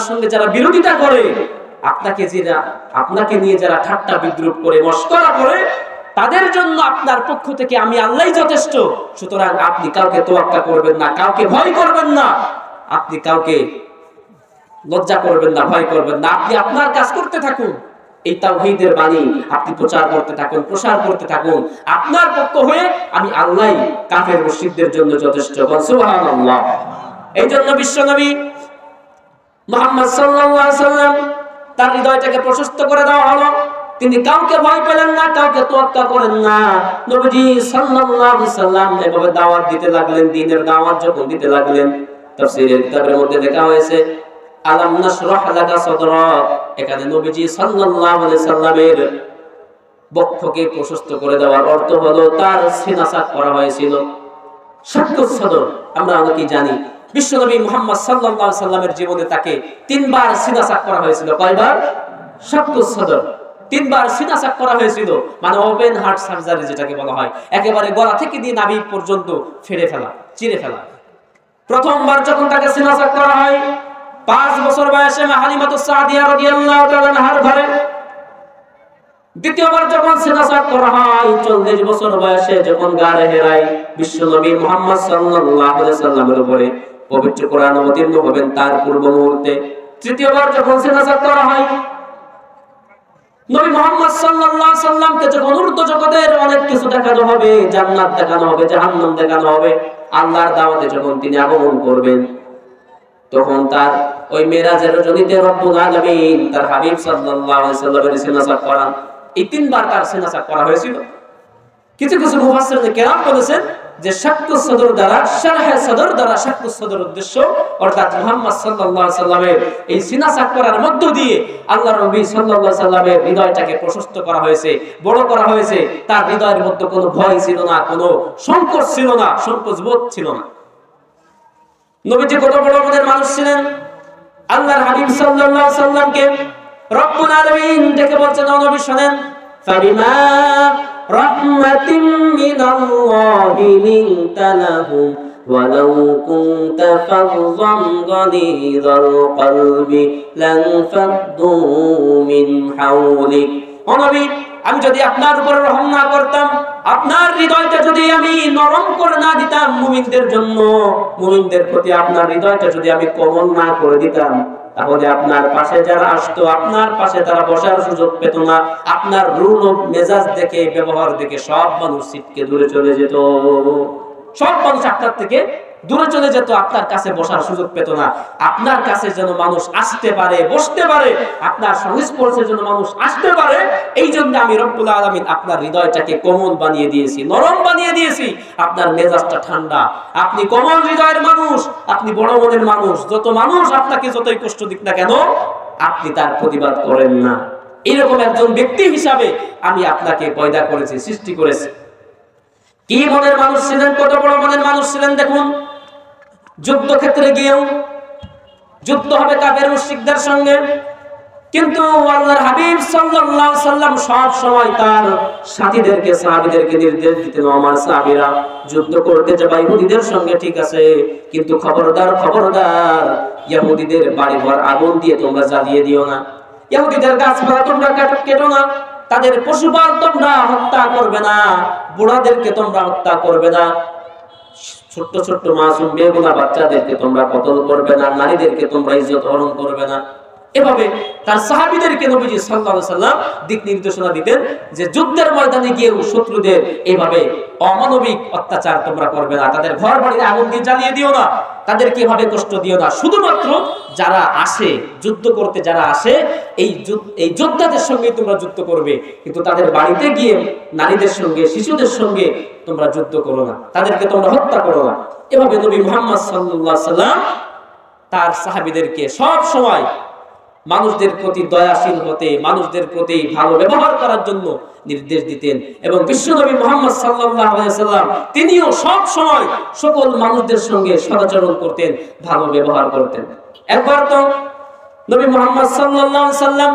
সঙ্গে যারা বিরোধিতা করে, আপনাকে নিয়ে যারা ঠাট্টা বিদ্রুপ করে, মশকরা করে, তাদের জন্য আপনার পক্ষ থেকে আমি আল্লাহই যথেষ্ট। সুতরাং আপনি কাউকে তোয়াক্কা করবেন না, কাউকে ভয় করবেন না, আপনি কাউকে লজ্জা করবেন না, ভয় করবেন না। আপনি আপনার কাজ করতে থাকুন, এই তাওহীদের বাণী আপনি প্রচার করতে থাকুন, প্রসার করতে থাকুন। আপনার পক্ষ হয়ে আমি আল্লাহই কাফের মুশরিকদের জন্য যথেষ্ট। সুবহানাল্লাহ। এই জন্য বিশ্বনবী মুহাম্মদ সাল্লাল্লাহু আলাইহি ওয়াসাল্লাম তার হৃদয়টাকে প্রশস্ত করে দেওয়া হলো। তিনি কাউকে ভয় পেলেন না, কাউকে তোয়াক্কা করেন না। নবীজি সাল্লাল্লাহু আলাইহি সাল্লাম এভাবে দাওয়াত দিতে লাগলেন, দ্বীনের দাওয়াত যখন দিতে লাগলেন, তাফসীরের কিতাবের মধ্যে লেখা হয়েছে আলাম নাশরাহ লাকা সাদরাক, এখানে নবীজি সাল্লাল্লাহু আলাইহি সাল্লামের বক্ষকে প্রশস্ত করে দেওয়ার অর্থ হলো তার সিনা চাক করা হয়েছিল। শাক্কুস সদর আমরা অনেকেই জানি, বিশ্বনবী মুহাম্মদ সাল্লাল্লাহু আলাইহি সাল্লামের জীবনে তাকে 3 বার সিনা চাক করা হয়েছিল। কয়বার? শাক্কুস সদর, 3 বার সিনা চাক করা হয়েছিল, মানে ওপেন হার্ট সার্জারি যেটাকে বলা হয়, একেবারে গলা থেকে দিয়ে নাভি পর্যন্ত ফেড়ে ফেলা, চিরে ফেলা। প্রথমবার যখন তাকে সিনা চাক করা হয় 5 বছর বয়সে মা হালিমাতুস সাদিয়া রাদিয়াল্লাহু তাআলা আনহার ঘরে। দ্বিতীয়বার যখন সিনা চাক করা হয় 40 বছর বয়সে যখন গারে হেরায় বিশ্বনবী মুহাম্মদ সাল্লাল্লাহু আলাইহি সাল্লামের উপরে পবিত্র কোরআন অবতীর্ণ হবেন তার পূর্ব মুহূর্তে। তৃতীয়বার যখন সিনা চাক করা হয় নবী মুহাম্মদ সাল্লাল্লাহু আলাইহি সাল্লামকে যখন উর্দু জগতের অনেক কিছু দেখানো হবে, জান্নাত দেখানো হবে, জাহান্নাম দেখানো হবে, আল্লাহর দাওয়াতে যখন তিনি আগমন করবেন, তখন তার ওই মেরাজের রজনীতে রব্বুল আলামিন তার হাবিব সাল্লাল্লাহু আলাইহি সাল্লামের সিনা চাক করান। এই 3 বার তার সিনা চাক করা হয়েছিল। কিছু কিছু মুফাসসিরিন কেরাম বলেছেন যে শাক্কুস সদর দ্বারা, শারহে সদর দ্বারা শাক্কুস সদর উদ্দেশ্য অর্থাৎ মুহাম্মদ সাল্লাল্লাহু আলাইহি সাল্লামের এই সিনা চাক করার মধ্য দিয়ে আল্লাহর নবী সাল্লাল্লাহু আলাইহি সাল্লামের হৃদয়টাকে প্রশস্ত করা হয়েছে, বড় করা হয়েছে। তার হৃদয়ের মধ্যে কোনো ভয় ছিল না, কোনো সংকোচ ছিল না, সংকোচ বোধ ছিল না। নবীজি কত বড় মনের মানুষ ছিলেন। আল্লাহর হাবিব সাল্লাল্লাহু আলাইহি সাল্লামকে রব্বুল আলামিন ডেকে বলছেন, ও নবী শুনেন, ফাবিমা রাহমাতিন মিনাল্লাহি লিনতা লাহুম ওয়ালাউ কুনতা ফাযযান গালিযাল কলবি লানফাদ্দু মিন হাওলিক। ও নবী, আমি যদি আপনার উপরে রহম না করতাম, আপনার হৃদয়টা যদি আমি নরম করে না দিতাম মুমিনদের জন্য, মুমিনদের প্রতি আপনার হৃদয়টা যদি আমি কোমল না করে দিতাম, তাহলে আপনার পাশে যারা আসতো, আপনার পাশে তারা বসার সুযোগ পেত না। আপনার রূপ ও মেজাজ দেখে, ব্যবহার দেখে সব মানুষ ছিটকে দূরে চলে যেত, সব মানুষ আপনার থেকে দূরে চলে যেত, আপনার কাছে বসার সুযোগ পেত না। আপনার কাছে যেন মানুষ আসতে পারে, বসতে পারে, আপনার সংস্পর্শের জন্য মানুষ আসতে পারে, এই জন্য আমি রব্বুল আলামিন আপনার হৃদয়টাকে কোমল বানিয়ে দিয়েছি, নরম বানিয়ে দিয়েছি। আপনার মেজাজটা ঠান্ডা, আপনি কোমল হৃদয়ের মানুষ, আপনি বড় মনের মানুষ। যত মানুষ আপনাকে যতই কষ্ট দিক না কেন, আপনি তার প্রতিবাদ করেন না। এরকম একজন ব্যক্তি হিসাবে আমি আপনাকে পয়দা করেছি, সৃষ্টি করেছি। কি মনের মানুষ ছিলেন, কত বড় মনের মানুষ ছিলেন দেখুন। যুদ্ধক্ষেত্রে গিয়েও যুদ্ধ হবে কাফের মুশরিকদের সঙ্গে, কিন্তু আল্লাহর হাবিব সাল্লাল্লাহু আলাইহি সাল্লাম সব সময় তার সাথীদেরকে, সাহাবীদেরকে নির্দেশ দিতেন, আমার সাহাবীরা যুদ্ধ করতে যাবে ইহুদিদের সঙ্গে ঠিক আছে, কিন্তু খবরদার খবরদার ইহুদিদের বাড়িঘর আগুন দিয়ে তোমরা জ্বালিয়ে দিও না, ইহুদিদের গাছপালা তোমরা কেটো না, তাদের পশুপাল তোমরা হত্যা করবে না, বুড়াদেরকে তোমরা হত্যা করবে না, ছোট্ট ছোট্ট মাসুম বেগুনা বাচ্চাদেরকে তোমরা কতল করবে না, নারীদেরকে তোমরা ইজ্জত হরণ করবে না। এভাবে তার সাহাবীদেরকে নবীজি সাল্লাল্লাহু আলাইহি সাল্লাম দিক নির্দেশনা দিতেন যে যুদ্ধের ময়দানে গিয়ে শত্রুদের এইভাবে অমানবিক অত্যাচার তোমরা করবে না, তাদের ঘর বাড়ি আগুন দিয়ে জ্বালিয়ে দিও না, তাদেরকে এভাবে কষ্ট দিও না। শুধুমাত্র যারা আসে যুদ্ধ করতে, যারা আসে এই যোদ্ধাদের সঙ্গে তোমরা যুদ্ধ করবে, কিন্তু তাদের বাড়িতে গিয়ে নারীদের সঙ্গে, শিশুদের সঙ্গে তোমরা যুদ্ধ করো না, তাদেরকে তোমরা হত্যা করো না। এভাবে নবী মুহাম্মদ সাল্লাল্লাহু আলাইহি সাল্লাম তার সাহাবীদেরকে সব সময় মানুষদের প্রতি দয়াশীল হতে, মানুষদের প্রতি ভালো ব্যবহার করার জন্য নির্দেশ দিতেন। এবং বিশ্বনবী মুহাম্মদ সাল্লাল্লাহু আলাইহি সাল্লাম তিনিও সব সময় সকল মানুষদের সঙ্গে সদাচরণ করতেন, ভালো ব্যবহার করতেন। একবার তো নবী মুহাম্মদ সাল্লাল্লাহু আলাইহি সাল্লাম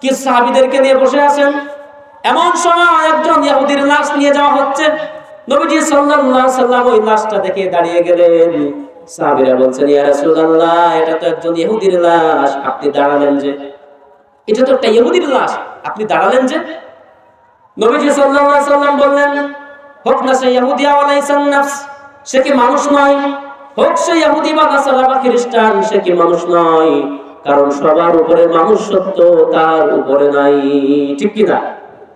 কি সাহাবীদেরকে নিয়ে বসে আছেন, এমন সময় একজন ইহুদির লাশ নিয়ে যাওয়া হচ্ছে। নবীজি সাল্লাল্লাহু আলাইহি সাল্লাম ওই লাশটা দেখে দাঁড়িয়ে গেলেন। সাহাবীরা বলছেন, ইয়া রাসূলুল্লাহ, এটা তো একজন ইহুদির লাশ, আপনি দাঁড়ালেন যে? এটা তো একটা ইহুদির লাশ, আপনি দাঁড়ালেন যে? নবীজি সাল্লাল্লাহু আলাইহি সাল্লাম বললেন, হোক না সে ইহুদি আলাইহিস নাফস, সে কি মানুষ নয়? হোক সে ইহুদি বা নাসারা বা খ্রিস্টান, সে কি মানুষ নয়? কারণ সবার উপরে মানুষ সত্য, তার উপরে নাই, ঠিক কি না?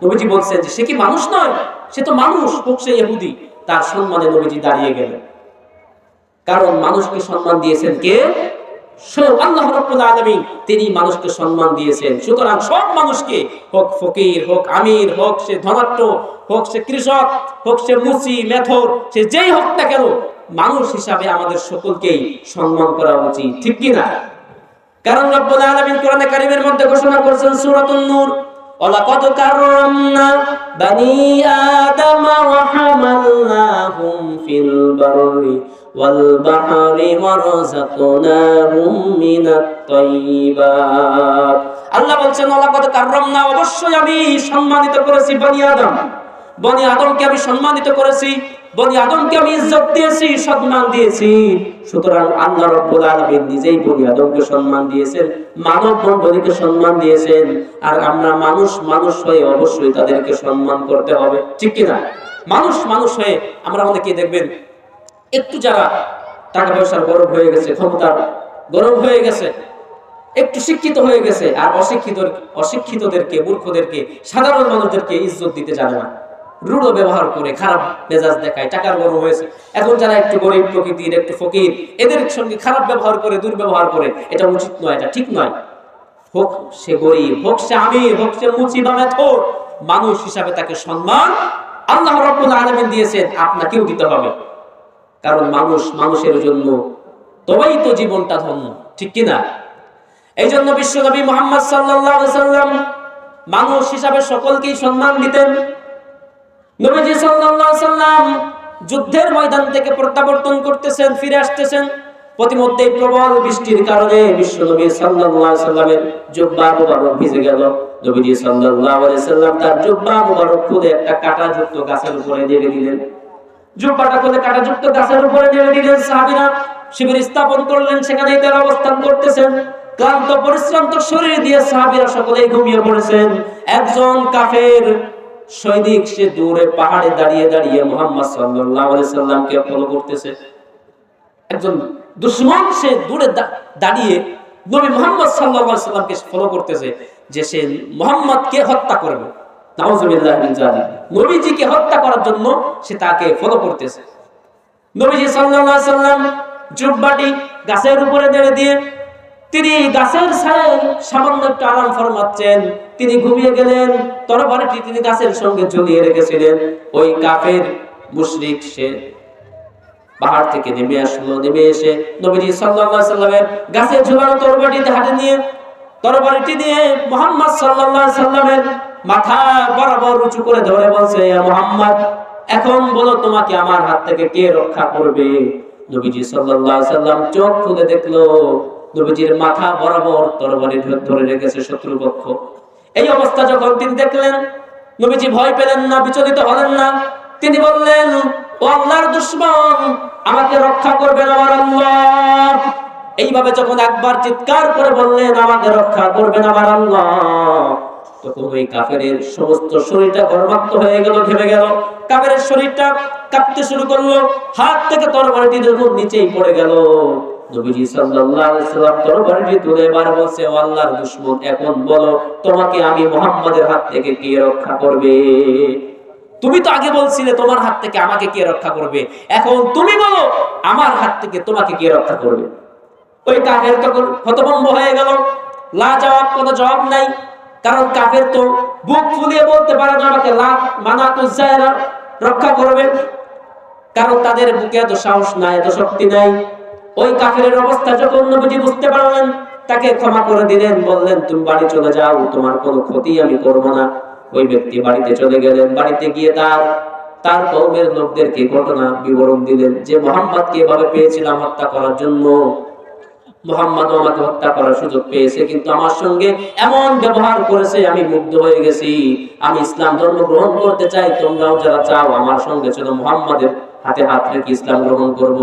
নবীজি বলছেন যে সে কি মানুষ নয়? সে তো মানুষ, হোক সে ইহুদি। তার সম্মানে নবীজি দাঁড়িয়ে গেলেন। কারণ মানুষকে সম্মান দিয়েছেন কে? আল্লাহ রাব্বুল আলামিন তিনি মানুষকে সম্মান দিয়েছেন। সুতরাং সব মানুষকে, হোক ফকির, হোক আমির, হোক সে ধনাঢ্য, হোক সে কৃষক, হোক সে মুচি মেথর, সে যেই হোক না কেন, মানুষ হিসাবে আমাদের সকলকেই সম্মান করা উচিত, ঠিক কি না? কারণ রব্বুল আলামিন কোরআনে কারীমের মধ্যে ঘোষণা করেছেন সূরাতুন নূর, ওয়ালাকাদ কাররামনা বানি আদম ওয়া হামালনাহুম ফিল বাররি ওয়াল বাহরি ওয়া রাযাকনাহুম মিনাত তাইয়্যিবাত। আল্লাহ বলছেন ওয়ালাকাদ কাররামনা, অবশ্যই আমি সম্মানিত করেছি বনি আদম। বনি আদমকে আমি সম্মানিত করেছি, বনি আদমকে আমি ইজ্জত দিয়েছি, সম্মান দিয়েছি। সুতরাং আল্লাহ রাব্বুল আলামিন নিজেই বনি আদমকে সম্মান দিয়েছেন, মানব মণ্ডলীকে সম্মান দিয়েছেন। আর আমরা মানুষ হয়ে অবশ্যই তাদেরকে সম্মান করতে হবে, ঠিক কি না? মানুষ হয়ে আমরা অনেকেই দেখবেন একটু যারা টাকা পয়সার গরম হয়ে গেছে, ক্ষমতার গরম হয়ে গেছে, একটু শিক্ষিত হয়ে গেছে, আর অশিক্ষিতদেরকে, মূর্খদেরকে, সাধারণ মানুষদেরকে ইজ্জত দিতে জানে না, রূঢ় ব্যবহার করে, খারাপ মেজাজ দেখায়, টাকার গরম হয়েছে। এখন যারা একটু গরিব প্রকৃতির, একটু ফকির, এদের সঙ্গে খারাপ ব্যবহার করে, দুর্ব্যবহার করে, এটা উচিত নয়, এটা ঠিক নয়। হোক সে গরিব, হোক সে আমির, হোক সে মুচি বা মেথর, মানুষ হিসাবে তাকে সম্মান আল্লাহ রাব্বুল আলামিন দিয়েছেন, আপনাকেও দিতে হবে। কারণ মানুষের জন্য তবেই তো জীবনটা ধন্য, ঠিক কি না? এই জন্য বিশ্বনবী মুহাম্মদ সাল্লাল্লাহু আলাইহি সাল্লাম মানুষ হিসাবে সকলকেই সম্মান দিতেন। নবীজি সাল্লাল্লাহু আলাইহি সাল্লাম যুদ্ধের ময়দান থেকে প্রত্যাবর্তন করতেছেন, ফিরে আসতেছেন। প্রতিমধ্যে প্রবল বৃষ্টির কারণে বিশ্বনবী সাল্লাল্লাহু আলাইহি সাল্লামের জুব্বা মুবারক ভিজে গেল। নবীজি সাল্লাল্লাহু আলাইহি সাল্লাম তার জুব্বা মুবারক খুলে একটা কাঁটাযুক্ত গাছের উপরে নেড়ে দিলেন। জুব্বাটা খুলে কাঁটাযুক্ত গাছের উপরে নেড়ে দিলেন। সাহাবীরা শিবির স্থাপন করলেন, সেখানেই তারা অবস্থান করতেছেন। ক্লান্ত পরিশ্রান্ত শরীর দিয়ে সাহাবীরা সকলেই ঘুমিয়ে পড়েছেন। একজন কাফের সৈনিক সে দূরে পাহাড়ে দাঁড়িয়ে দাঁড়িয়ে মুহাম্মদ সাল্লাল্লাহু আলাইহি সাল্লামকে ফলো করতেছে। একজন দুশমন সে দূরে দাঁড়িয়ে নবী মুহাম্মদ সাল্লাল্লাহু আলাইহি সাল্লামকে ফলো করতেছে, যে সে মুহাম্মদকে হত্যা করবে। নাউযুবিল্লাহি মিন যালিক, নবীজিকে হত্যা করার জন্য সে তাকে ফলো করতেছে। নবীজি সাল্লাল্লাহু আলাইহি সাল্লাম জুব্বাটি গাছের উপরে নেড়ে দিয়ে তিনি গাছের ছায়ায় সামান্য একটু আরাম ফরমাচ্ছেন। তিনি ঘুমিয়ে গেলেন। তরবারিটি তিনি গাছের সঙ্গে ঝুলিয়ে রেখেছিলেন। ওই কাফের মুশরিক সে পাহাড় থেকে নেমে আসলো। নেমে এসে নবীজি সাল্লাল্লাহু আলাইহি সাল্লামের গাছে ঝুলানো তরবারিটি নিয়ে মুহাম্মদ সাল্লাল্লাহু আলাইহি সাল্লামের মাথা বরাবর উঁচু করে ধরে বলছে, ইয়া মুহাম্মদ, এখন বলো তোমাকে আমার হাত থেকে কে রক্ষা করবে? নবীজি সাল্লাল্লাহু আলাইহি সাল্লাম চোখ খুলে দেখলো নবীজির মাথা বরাবর তরবারি ধরে রেখেছে শত্রুপক্ষ। এই অবস্থা যখন তিনি দেখলেন, নবীজি ভয় পেলেন না, বিচলিত হলেন না। তিনি বললেন, ও আল্লাহর দুশমন, আমাকে রক্ষা করবেন আমার আল্লাহ। এইভাবে যখন একবার চিৎকার করে বললেন, আমাকে রক্ষা করবেন আমার আল্লাহ, তখন ওই কাফেরের সমস্ত শরীরটা গর্মাক্ত হয়ে গেল, ঘেমে গেল। কাফেরের শরীরটা কাঁপতে শুরু করলো। হাত থেকে তরবারিটি যখন নিচেই পড়ে গেল, নবীজি সাল্লাল্লাহু আলাইহি সাল্লাম তরবারিটি তুলে এবার বলছে, ও আল্লাহর দুশমন, এখন বলো তোমাকে আমি মুহাম্মাদের হাত থেকে কে রক্ষা করবে? তুমি তো আগে বলছিলে তোমার হাত থেকে আমাকে কে রক্ষা করবে, এখন তুমি বলো আমার হাত থেকে তোমাকে কে রক্ষা করবে? ওই কাফের তখন হতভম্ব হয়ে গেল। লাজবাব, কোনো জবাব নাই। কারণ কাফের তো বুক ফুলিয়ে বলতে পারে না আমাকে মানাতুজ্জায়রা রক্ষা করবে, কারণ তাদের বুকে এত সাহস নাই, এত শক্তি নাই। ওই কাফেরের অবস্থা যখন নবীজি বুঝতে পারলেন, তাকে ক্ষমা করে দিলেন, বললেন তুমি বাড়ি চলে যাও, তোমার কোনো ক্ষতি আমি করব না। ওই ব্যক্তি বাড়িতে চলে গেলেন। বাড়িতে গিয়ে তার কওমের লোকদেরকে ঘটনা বিবরণ দিলেন, যে মুহাম্মদকে এভাবে পেয়েছিলাম হত্যা করার জন্য। মুহাম্মদ আমাকে হত্যা করার সুযোগ পেয়েছে, কিন্তু আমার সঙ্গে এমন ব্যবহার করেছে, আমি মুগ্ধ হয়ে গেছি। আমি ইসলাম ধর্ম গ্রহণ করতে চাই, তোমরাও যারা চাও আমার সঙ্গে চলো, মুহাম্মাদের হাতে হাত রেখে ইসলাম গ্রহণ করব।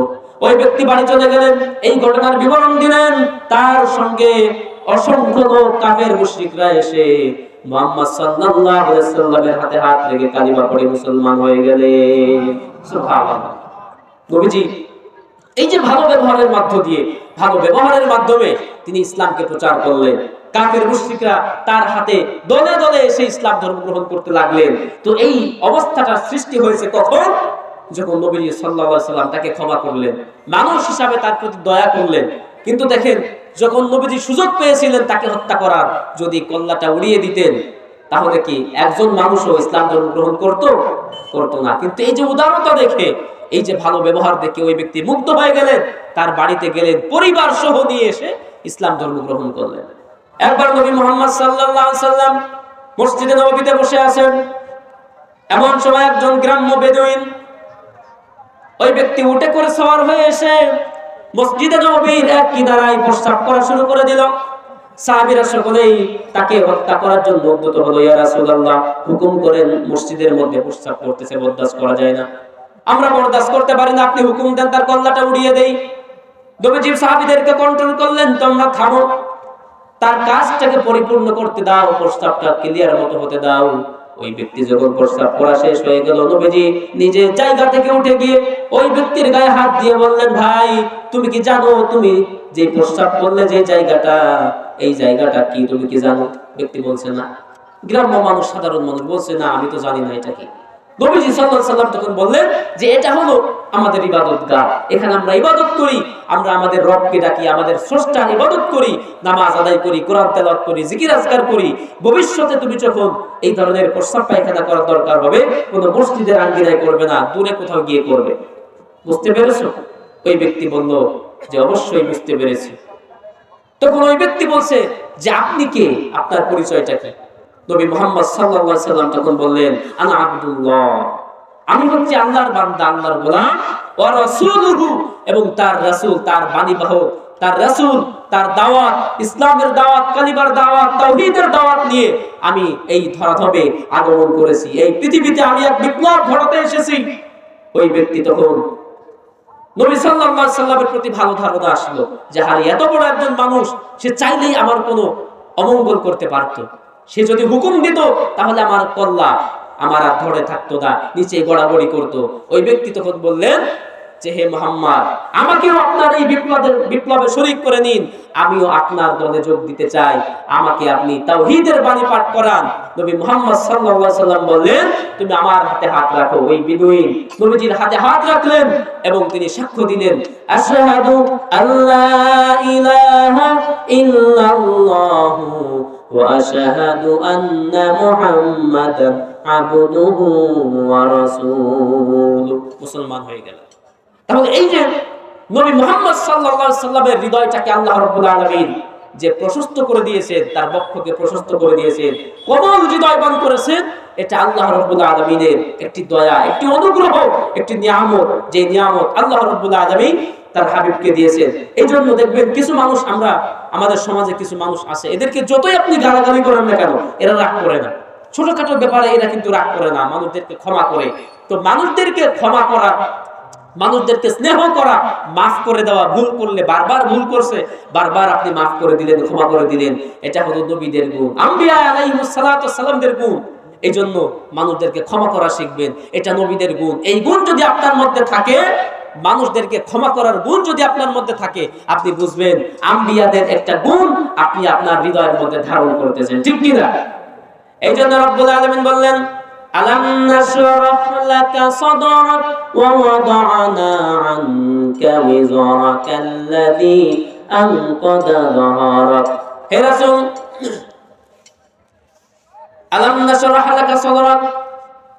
ওই ব্যক্তি বাড়ি চলে গেলেন, এই ঘটনার বিবরণ দিলেন। তার সঙ্গে অসংখ্য লোক কাফের মুশরিকরা এসে মুহাম্মদ সাল্লাল্লাহু আলাইহি সাল্লামের হাতে হাত রেখে কালিমা পড়ে মুসলমান হয়ে গেলেন। সুবহানাল্লাহ। নবীজি এই যে ভালো ব্যবহারের মাধ্যমে তিনি ইসলামকে প্রচার করলেন। কাফের মুশরিকরা তার হাতে দলে দলে এসে ইসলাম ধর্ম গ্রহণ করতে লাগলেন। তো এই অবস্থাটা সৃষ্টি হয়েছে কখন? যখন নবী সাল্লাল্লাহু আলাইহি সাল্লাম তাকে ক্ষমা করলেন, মানুষ হিসাবে তার প্রতি দয়া করলেন। কিন্তু দেখেন, যখন নবীজি সুযোগ পেয়েছিলেন তাকে হত্যা করার, যদি কল্লাটা উড়িয়ে দিতেন তাহলে কি একজন মানুষও ইসলাম ধর্ম গ্রহণ করতো না। কিন্তু এই যে উদারতা দেখে, এই যে ভালো ব্যবহার দেখে ওই ব্যক্তি মুগ্ধ হয়ে গেলেন, তার বাড়িতে গেলেন, পরিবার সহ নিয়ে এসে ইসলাম ধর্ম গ্রহণ করলেন। একবার নবী মুহাম্মদ সাল্লাল্লাহু আলাইহি সাল্লাম মসজিদে নববীতে বসে আছেন, এমন সময় একজন গ্রাম্য বেদুইন, ওই ব্যক্তি উঠে করে সওয়ার হয়ে এসে মসজিদে নববীর এক কিনারায় প্রস্রাব করা শুরু করে দিল। সাহাবীরা সকলেই তাকে হত্যা করার জন্য উদ্যত হলো। ইয়া রাসূলুল্লাহ, হুকুম করেন, মসজিদের মধ্যে প্রস্রাব করতেছে, বরদাস্ত করা যায় না, আমরা বরদাস্ত করতে পারি না, আপনি হুকুম দেন তার কল্লাটা উড়িয়ে দেই। নবীজি সাহাবীদেরকে কন্ট্রোল করলেন, তোমরা থামো, তার কাজটাকে পরিপূর্ণ করতে দাও, প্রস্তাবটা ক্লিয়ার মতো হতে দাও। ওই ব্যক্তি যখন প্রস্তাব করা শেষ হয়ে গেল, নবীজি নিজে জায়গা থেকে উঠে গিয়ে ওই ব্যক্তির গায়ে হাত দিয়ে বললেন, ভাই তুমি কি জানো তুমি যে প্রস্তাব করলে যে জায়গাটা, এই জায়গাটা কি তুমি কি জানো? ব্যক্তি বলছে না। গ্রাম্য মানুষ, সাধারণ মানুষ বলছে, না আমি তো জানি না এটা কি। নবীজি সাল্লাল্লাহু আলাইহি সাল্লাম তখন বললেন যে এটা হলো আমাদের ইবাদতগাহ, এখানে আমরা ইবাদত করি, আমরা আমাদের রবকে ডাকি, আমাদের স্রষ্টার ইবাদত করি, নামাজ আদায় করি, কোরআন তেলাওয়াত করি, জিকির আজকার করি। ভবিষ্যতে তুমি যখন এই ধরনের প্রস্রাব পায়খানা করার দরকার হবে, কোনো মসজিদের আঙ্গিনায় করবে না, দূরে কোথাও গিয়ে করবে। বুঝতে পেরেছো? ওই ব্যক্তি বলল যে অবশ্যই বুঝতে পেরেছি। তখন ওই ব্যক্তি বলছে যে আপনি কে, আপনার পরিচয়টা কি? নবী মুহাম্মদ সাল্লাল্লাহু আলাইহি সাল্লাম তখন বললেন, আনা আব্দুল্লাহ, আমি হচ্ছি আল্লাহর বান্দা, আল্লাহর গোলাম, ওয়া রাসূলুহু, এবং তার রাসূল, তার বাণীবাহক, তার রাসূল, তার দাওয়াত, ইসলামের দাওয়াত, কালিমার দাওয়াত, তাওহীদের দাওয়াত নিয়ে আমি এই ধরাধামে আগমন করেছি, এই পৃথিবীতে আমি এক বিপ্লব ঘটাতে এসেছি। ওই ব্যক্তি তখন নবী সাল্লাল্লাহু আলাইহি সাল্লামের প্রতি ভালো ধারণা আসলো যে হারি এত বড় একজন মানুষ, সে চাইলেই আমার কোনো অমঙ্গল করতে পারতো, সে যদি হুকুম দিত তাহলে আমার কল্লা আমার আর ধরে থাকতো না, নিচে গড়াগড়ি করতো। ওই ব্যক্তি তখন বললেন যে হে মুহাম্মদ, আমাকেও আপনার এই বিপ্লবে শরীক করে নিন, আমিও আপনার দলে যোগ দিতে চাই, আমাকে আপনি তাওহীদের বাণী পাঠ করান। নবী মুহাম্মদ সাল্লাল্লাহু আলাইহি সাল্লাম বললেন, তুমি আমার হাতে হাত রাখো। ওই বিদুইন নবীজির হাতে হাত রাখলেন এবং তিনি সাক্ষ্য দিলেন, আশহাদু আল্লা ইলাহা ইল্লাল্লাহু ওয়া আশহাদু আন্না মুহাম্মাদান আবদুহু ওয়া রাসূলুহু। মুসলমান হয়ে গেল। তাহলে এই যে নবী মুহাম্মদ সাল্লাল্লাহু আলাইহি সাল্লামের হৃদয়টাকে আল্লাহ রাব্বুল আলামিন যে প্রশস্ত করে দিয়েছেন, তার বক্ষকে প্রশস্ত করে দিয়েছেন, কোমল হৃদয়বান করেছেন, এটা আল্লাহ রাব্বুল আলামিনের একটি দয়া, একটি অনুগ্রহ, একটি নিয়ামত, যে নিয়ামত আল্লাহ রাব্বুল আলামিন তার হাবিবকে দিয়েছেন। এই জন্য দেখবেন কিছু মানুষ, আমরা আমাদের সমাজে কিছু মানুষ আছে, এদেরকে যতই আপনি গালাগালি করেন না কেন, এরা রাগ করে না, ছোটখাটো ব্যাপারে এরা কিন্তু রাগ করে না, মানুষদেরকে ক্ষমা করে। তো মানুষদেরকে ক্ষমা করা, মানুষদেরকে স্নেহ করা, মাফ করে দেওয়া, ভুল করলে, বারবার ভুল করছে, বারবার আপনি মাফ করে দিলেন, ক্ষমা করে দিলেন, এটা হলো নবীদের গুণ, আম্বিয়া আলাইহিস সালাতু ওয়াস সালামদের গুণ। এই জন্য মানুষদেরকে ক্ষমা করা শিখবেন, এটা নবীদের গুণ। এই গুণ যদি আপনার মধ্যে থাকে, মানুষদেরকে ক্ষমা করার গুণ যদি আপনার মধ্যে থাকে, আপনি বুঝবেন আম্বিয়াদের একটা গুণ আপনি আপনার হৃদয়ের মধ্যে ধারণ করতেছেন, ঠিক কি না? এই জন্য রব্বুল আলামিন বললেন, আলাম নাশরাহ লাকা সাদরাক ওয়া ওয়াদা'না আনকা ওয়িজরাকাল্লাযী আনকাদা যাহরাক। হে রাসূল, আলাম নাশরাহ লাকা সাদরাক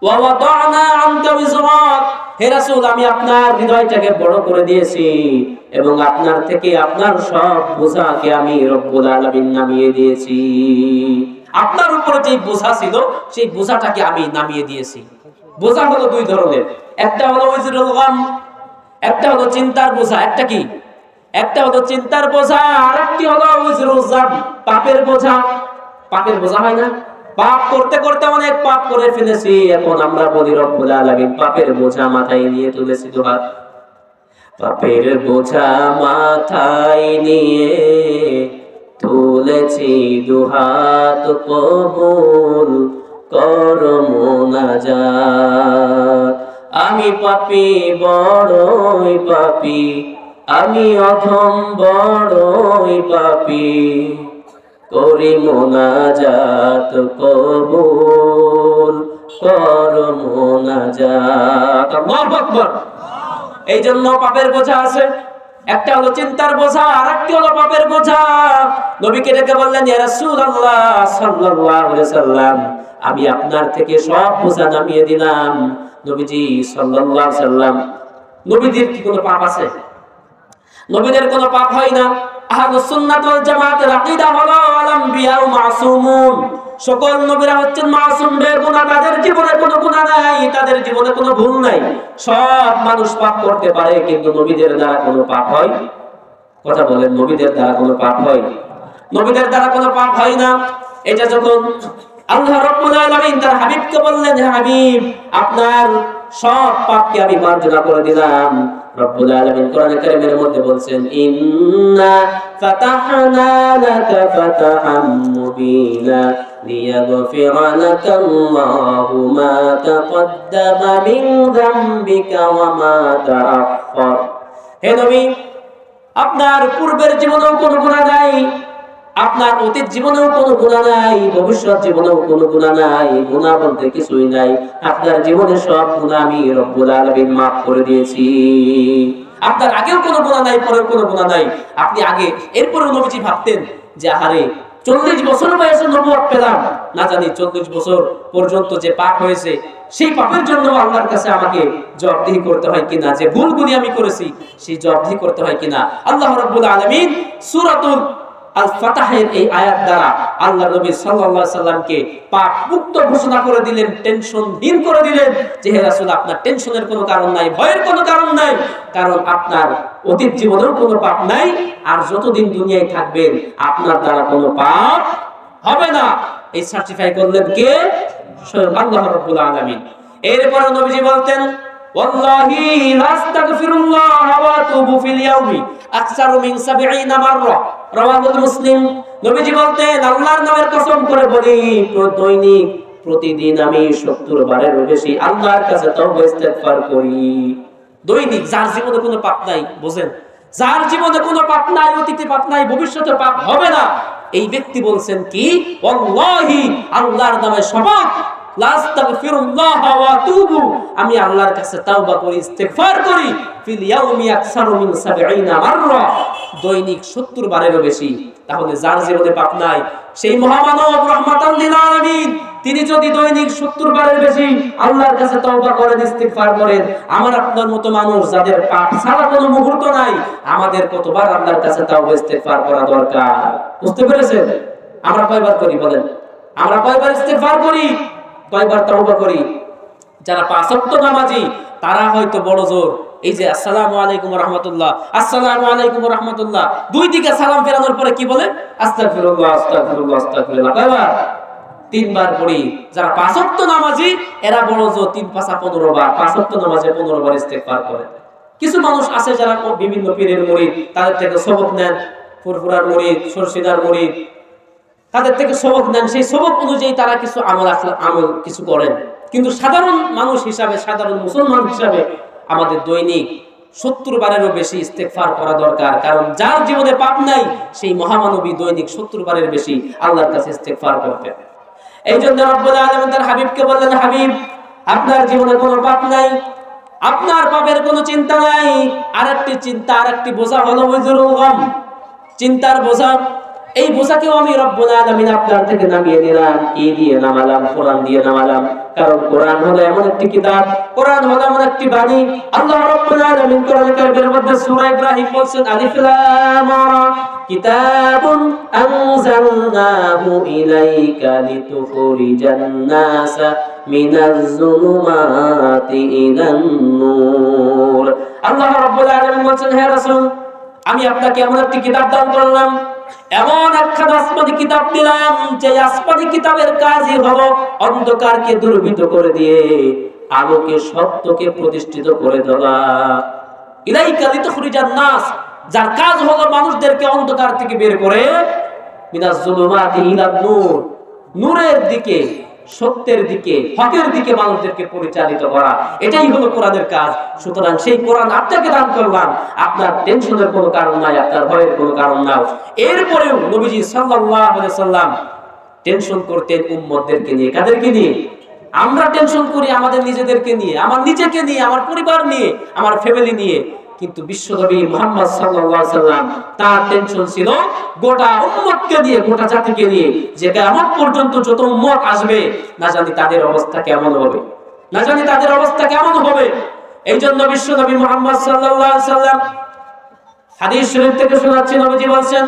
ওয়া ওয়াদা'না আনকা ওয়িজরাক। হে রাসূল, আমি আপনার হৃদয়টাকে বড় করে দিয়েছি এবং আপনার থেকে আপনার সব বোঝাকে আমি রব্বুল আলামিন নামিয়ে দিয়েছি। আপনার উপরে যে বোঝা ছিল, সেই বোঝাটাকে আমি নামিয়ে দিয়েছি। বোঝা হলো দুই ধরনের, একটা হলো ওয়াজিরুল গাম, একটা হলো চিন্তার বোঝা। একটা কি? একটা হলো চিন্তার বোঝা, আর একটি হলো ওয়াজিরুল জাম, পাপের বোঝা। পাপের বোঝা হয় না? পাপ করতে করতে অনেক পাপ করে ফেলেছি, এখন আমরা বলি রব্বুল আলামিন পাপের বোঝা মাথায় নিয়ে তুলেছি দুহাত। পাপের বোঝা মাথায় নিয়ে তুলেছি দুহাত, কবুল কর মুনাজাত। আমি পাপী, বড়ই পাপী, আমি অধম, বড়ই পাপী, করি মুনাজাত, কবুল কর মুনাজাত। আল্লাহু আকবার। এই জন্য পাপের বোঝা আছে, একটা হলো চিন্তার বোঝা, আর একটি হলো পাপের বোঝা। নবীকে ডেকে বললেন, ইয়া রাসূলুল্লাহ সাল্লাল্লাহু আলাইহি ওয়াসাল্লাম, আমি আপনার থেকে সব বোঝা নামিয়ে দিলাম। নবীজি সাল্লাল্লাহু আলাইহি ওয়াসাল্লাম, নবীদের কি কোনো পাপ আছে? নবীদের কোনো পাপ হয় না। আহলুস সুন্নাত ওয়াল জামাতের আকীদা হলো আল আম্বিয়া মাসুমুন, সকল নবীরা হচ্ছেন মাসুম, বেগুনাহ, তাদের জীবনে কোনো গুনাহ নাই, তাদের জীবনে কোনো ভুল নাই। সব মানুষ পাপ করতে পারে, কিন্তু নবীদের দ্বারা কোনো পাপ হয়? কথা বলেন, নবীদের দ্বারা কোনো পাপ হয়? নবীদের দ্বারা কোনো পাপ হয় না। এটা যখন আল্লাহ রাব্বুল আলামিন তার হাবিবকে বললেন, হে হাবিব, আপনার সব পাপকে আমি মার্জনা করে দিলাম। রব্বুল আলামিন কোরআনে কারীমের মধ্যে বলছেন, ইন্না ফাতাহনা লাকা ফাতাহাম মুবিনা লিয়াগফিরা লাকা আল্লাহু মা তাকদ্দামা মিন যামবিকা ওয়া মা তাআখার। হে নবী, আপনার পূর্বের জীবনেও কোনো গুনাহ নাই, আপনার অতীত জীবনেও কোনো গুনাহ নাই, ভবিষ্যৎ জীবনেও কোনো গুনাহ নাই। গুনাহ বলতে কিছুই নাই। আপনার জীবনে সব গুনাহ আমি রব্বুল আলামিন মাফ করে দিয়েছি। আপনার আগেও কোনো গুনাহ নাই, পরেও কোনো গুনাহ নাই। আপনি আগে, এরপরেও নবীজি ভাবতেন যে আহারে 40 বছর বয়সে নবুয়ত পেলাম, না জানি 40 বছর পর্যন্ত যে পাপ হয়েছে, সেই পাপের জন্য আল্লাহর কাছে আমাকে জবাবদিহি করতে হয় কিনা, যে ভুলগুলি আমি করেছি সেই জবাবদিহি করতে হয় কিনা। আল্লাহ রাব্বুল আলামিন সূরাতুল আল ফাতাহের এই আয়াত দ্বারা আল্লাহ নবী সাল্লাল্লাহু আলাইহি সাল্লামকে পাপ মুক্ত ঘোষণা করে দিলেন, টেনশনহীন করে দিলেন, যে হে রাসূল, আপনার টেনশনের কোনো কারণ নাই, ভয়ের কোনো কারণ নাই, কারণ আপনার অতীত জীবনেও কোনো পাপ নাই, আর যতদিন দুনিয়ায় থাকবেন আপনার দ্বারা কোনো পাপ হবে না। এই সার্টিফাই করলেন কে? স্বয়ং আল্লাহ রাব্বুল আলামিন। এরপর নবীজি বলতেন, ওয়াল্লাহি লাস্তাগফিরুল্লাহ ওয়া আতুবু ফিল ইয়াউমি আকসারু মিন 70 মাররা, রাওয়াহুল মুসলিম। নবীজি বলতেন, আল্লাহর নামের কসম করে বলি, দৈনিক প্রতিদিন আমি 70 বারেরও বেশি আল্লাহর কাছে তওবা ইস্তেগফার করি। দৈনিক। যার জীবনে কোনো পাপ নাই, বুঝেন, যার জীবনে কোনো পাপ নাই, অতীতে পাপ নাই, ভবিষ্যতে পাপ হবে না, এই ব্যক্তি বলছেন কি, ওয়াল্লাহি, আল্লাহর নামে শপথ, লাস্তাগফিরুল্লাহ ওয়া আতুবু, আমি আল্লাহর কাছে তাওবা করি, ইস্তেগফার করি, ফিল ইয়াউমি আকসারু মিন 70 মাররা, দৈনিক 70 বারেরও বেশি। তাহলে যার জীবনে পাপ নাই, সেই মহামানব রাহমাতাল লিল আলামিন, তিনি যদি দৈনিক 70 বারের বেশি আল্লাহর কাছে তওবা করেন, ইস্তিগফার করেন, আমার আপনার মতো মানুষ যাদের পাপ ছাড়া কোনো মুহূর্ত নাই, আমাদের কতবার আল্লাহর কাছে তওবা ইস্তিগফার করা দরকার? বুঝতে পেরেছেন? আমরা কয়বার করি বলেন? আমরা কয়বার ইস্তিগফার করি, কয়বার তওবা করি? যারা 5 ওয়াক্ত নামাজি, তারা হয়তো বড় জোর এই যে আসসালামু আলাইকুম ওয়া রাহমাতুল্লাহ, আসসালামু আলাইকুম ওয়া রাহমাতুল্লাহ, দুই দিকে সালাম ফেরানোর পরে কি বলে? আস্তাগফিরুল্লাহ, আস্তাগফিরুল্লাহ, আস্তাগফিরুল্লাহ। কয়বার? 3 বার পড়ি। যারা 5 ওয়াক্ত নামাজি, এরা বড় জোর 3 5 15 বার, 5 ওয়াক্ত নামাজে 15 বার ইস্তিগফার করে। কিছু মানুষ আছে যারা বিভিন্ন পীরের মুরিদ, তাদের থেকে সবক নেন, ফুরফুরার মুরিদ, সরসিদার মুরিদ, তাদের থেকে সবক নেন, সেই সবক অনুযায়ী তারা কিছু আমল কিছু করেন। কিন্তু সাধারণ মানুষ হিসাবে, সাধারণ মুসলমান হিসাবে আমাদের দৈনিক 70 বারেরও বেশি ইস্তেগফার করা দরকার। কারণ যার জীবনে পাপ নাই, সেই মহামানবী দৈনিক 70 বারের বেশি আল্লাহর কাছে ইস্তেগফার করতেন। এই জন্য রব্বুল আলামিন তার হাবিবকে বললেন, হাবিব, আপনার জীবনে কোনো পাপ নাই, আপনার পাপের কোনো চিন্তা নাই। আরেকটি চিন্তা, আরেকটি বোঝা হলো ওয়াজরুল গাম, চিন্তার বোঝা। এই বোঝাকেও আমি রব্বুল আলামিন আপনার থেকে নামিয়ে দিলাম। কি দিয়ে নামালাম? কোরআন দিয়ে নামালাম। কারণ কোরআন হলো এমন একটি কিতাব, কোরআন হলো এমন একটি বাণী। আল্লাহ রাব্বুল আলামিন কোরআন কারীমের মধ্যে সূরা ইব্রাহিম বলছেন, আলিফ লাম রা, কিতাবুন আনজালনাহু ইলাইকা লিতুখরিজান নাসা মিনাজ যুলুমাতি ইলান নূর। আল্লাহ রাব্বুল আলামিন বলছেন, হে রাসূল, আমি আপনাকে এমন একটি কিতাব দান করলাম, এমন একখানা আসমানি কিতাব দিলাম, যে আসমানি কিতাবের কাজই হলো অন্ধকারকে দূরীভূত করে দিয়ে আলোকে, সত্যকে প্রতিষ্ঠিত করে তোলা। ইলাইকা লিতুখরিজান নাস, যার কাজ হলো মানুষদেরকে অন্ধকার থেকে বের করে মিনাজ যুলুমাতি ইলান নূর, নূরের দিকে, সত্যের দিকে, হকের দিকে মানুষদেরকে পরিচালিত করা। এটাই হলো কোরআনের কাজ। সুতরাং সেই কোরআন আপনাকে দান করলাম, আপনার টেনশনের কোনো কারণ নাই, আপনার ভয়ের কোনো কারণ নাই। এরপরেও নবীজি সাল্লাল্লাহু আলাইহি সাল্লাম টেনশন করতেন উম্মতদেরকে নিয়ে। কাদেরকে নিয়ে? আমরা টেনশন করি আমাদের নিজেদেরকে নিয়ে, আমার নিজেকে নিয়ে, আমার পরিবার নিয়ে, আমার ফ্যামিলি নিয়ে। কিন্তু বিশ্বনবী মুহাম্মদ সাল্লাল্লাহু আলাইহি সাল্লাম তার টেনশন ছিল গোটা উম্মতকে নিয়ে, গোটা জাতিকে নিয়ে, যে কিয়ামত পর্যন্ত যত উম্মত আসবে না জানি তাদের অবস্থা কেমন হবে, না জানি তাদের অবস্থা কেমন হবে। এইজন্য বিশ্বনবী মুহাম্মদ সাল্লাল্লাহু আলাইহি সাল্লাম হাদিস শরীফ থেকে শোনাচ্ছি, নবীজি বলেন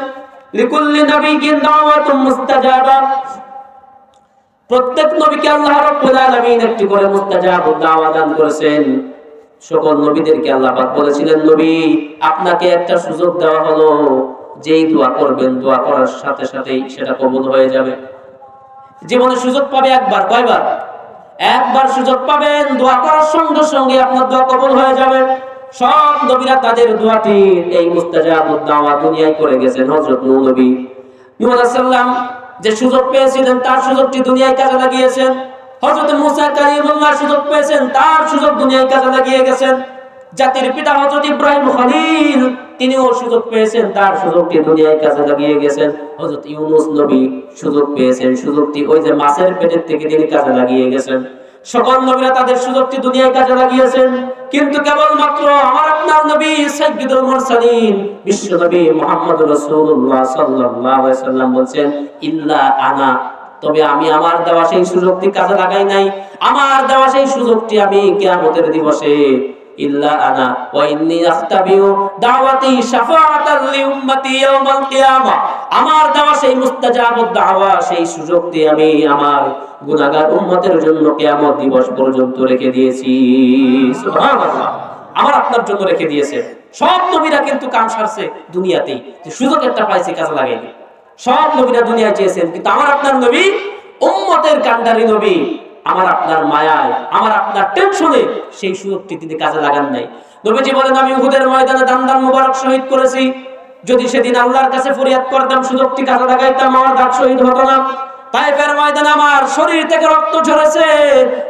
লিকুল্লি নাবিয়্যিন দাওয়াতুন মুস্তাজাবা, প্রত্যেক নবীকে আল্লাহ রাব্বুল আলামিন একটি করে মুস্তাজাব দাওয়াত দান করেছেন। সকল নবীদেরকে আল্লাহ পাক বলেছিলেন, নবী আপনাকে একটা সুযোগ দেওয়া হলো, যেই দোয়া করবেন দোয়া করার সাথে সাথেই সেটা কবুল হয়ে যাবে। জীবনে সুযোগ পাবে একবার, কয়বার? একবার সুযোগ পাবেন, দোয়া করার সঙ্গে সঙ্গে আপনার দোয়া কবুল হয়ে যাবে। সব নবীরা তাদের দোয়াটি এই মুস্তাজাবুদ দাওয়া দুনিয়ায় করে গেছেন। হযরত নূহ নবী আলাইহিস সালাম যে সুযোগ পেয়েছিলেন তার সুযোগটি দুনিয়ায় কাজে লাগিয়েছেন। হযরত মুসা কালিমুল্লাহ সুযোগ পেয়েছেন, তার সুযোগ দুনিয়ায় কাজে লাগিয়ে গেছেন। জাতির পিতা হযরত ইব্রাহিম খলিল তিনিও সুযোগ পেয়েছেন, তার সুযোগটি দুনিয়ায় কাজে লাগিয়ে গেছেন। হযরত ইউনূস নবী সুযোগ পেয়েছেন, সুযোগটি ওই যে মাছের পেটের থেকে তিনি কাজে লাগিয়ে গেছেন। সকল নবীরা তাদের সুযোগটি দুনিয়ায় কাজে লাগিয়েছেন, কিন্তু কেবলমাত্র আমার আপনার নবী সাইয়্যিদুল মুরসালিন বিশ্ব নবী মুহাম্মদুর রাসূলুল্লাহ সাল্লাল্লাহু আলাইহি সাল্লাম বলেন, ইল্লা আনা, তবে আমি আমার দেওয়া সেই সুযোগটি কাজে লাগাই নাই। আমার দেওয়া সেই সুযোগটি আমি কিয়ামতের দিবসে ইল্লা আনা ওয়া ইন্নী আখতাবিউ দাওয়াতি শাফাআতাল লিউম্মতি ইয়াউমাল কিয়ামা, আমার দেওয়া সেই মুস্তাজাবুদ দাওয়া সেই সুযোগটি আমি আমার গুনাহগার উম্মতের জন্য কিয়ামত দিবস পর্যন্ত রেখে দিয়েছি। সুবহানাল্লাহ, আমার আপনার জন্য রেখে দিয়েছে। সব নবীরা কিন্তু কাম সারছে দুনিয়াতেই, যে সুযোগ একটা পাইছে কাজে লাগাইনি। সব নবীরা দুনিয়ায় চেয়েছেন, কিন্তু আমার আপনার নবী উম্মতের কান্ডারি নবী, আমার আপনার মায়ায়, আমার আপনার টেনশনে সেই সুযোগটি তিনি কাজে লাগান নাই। নবীজি বলেন, আমি উহুদের ময়দানে দান মুবারক শহীদ করেছি, যদি সেদিন আল্লাহর কাছে ফরিয়াদ করতাম, সুযোগটি কাজে লাগাইতাম, আমার দাঁত শহীদ হতো না। তায়েফের ময়দানে আমার শরীর থেকে রক্ত ঝরেছে,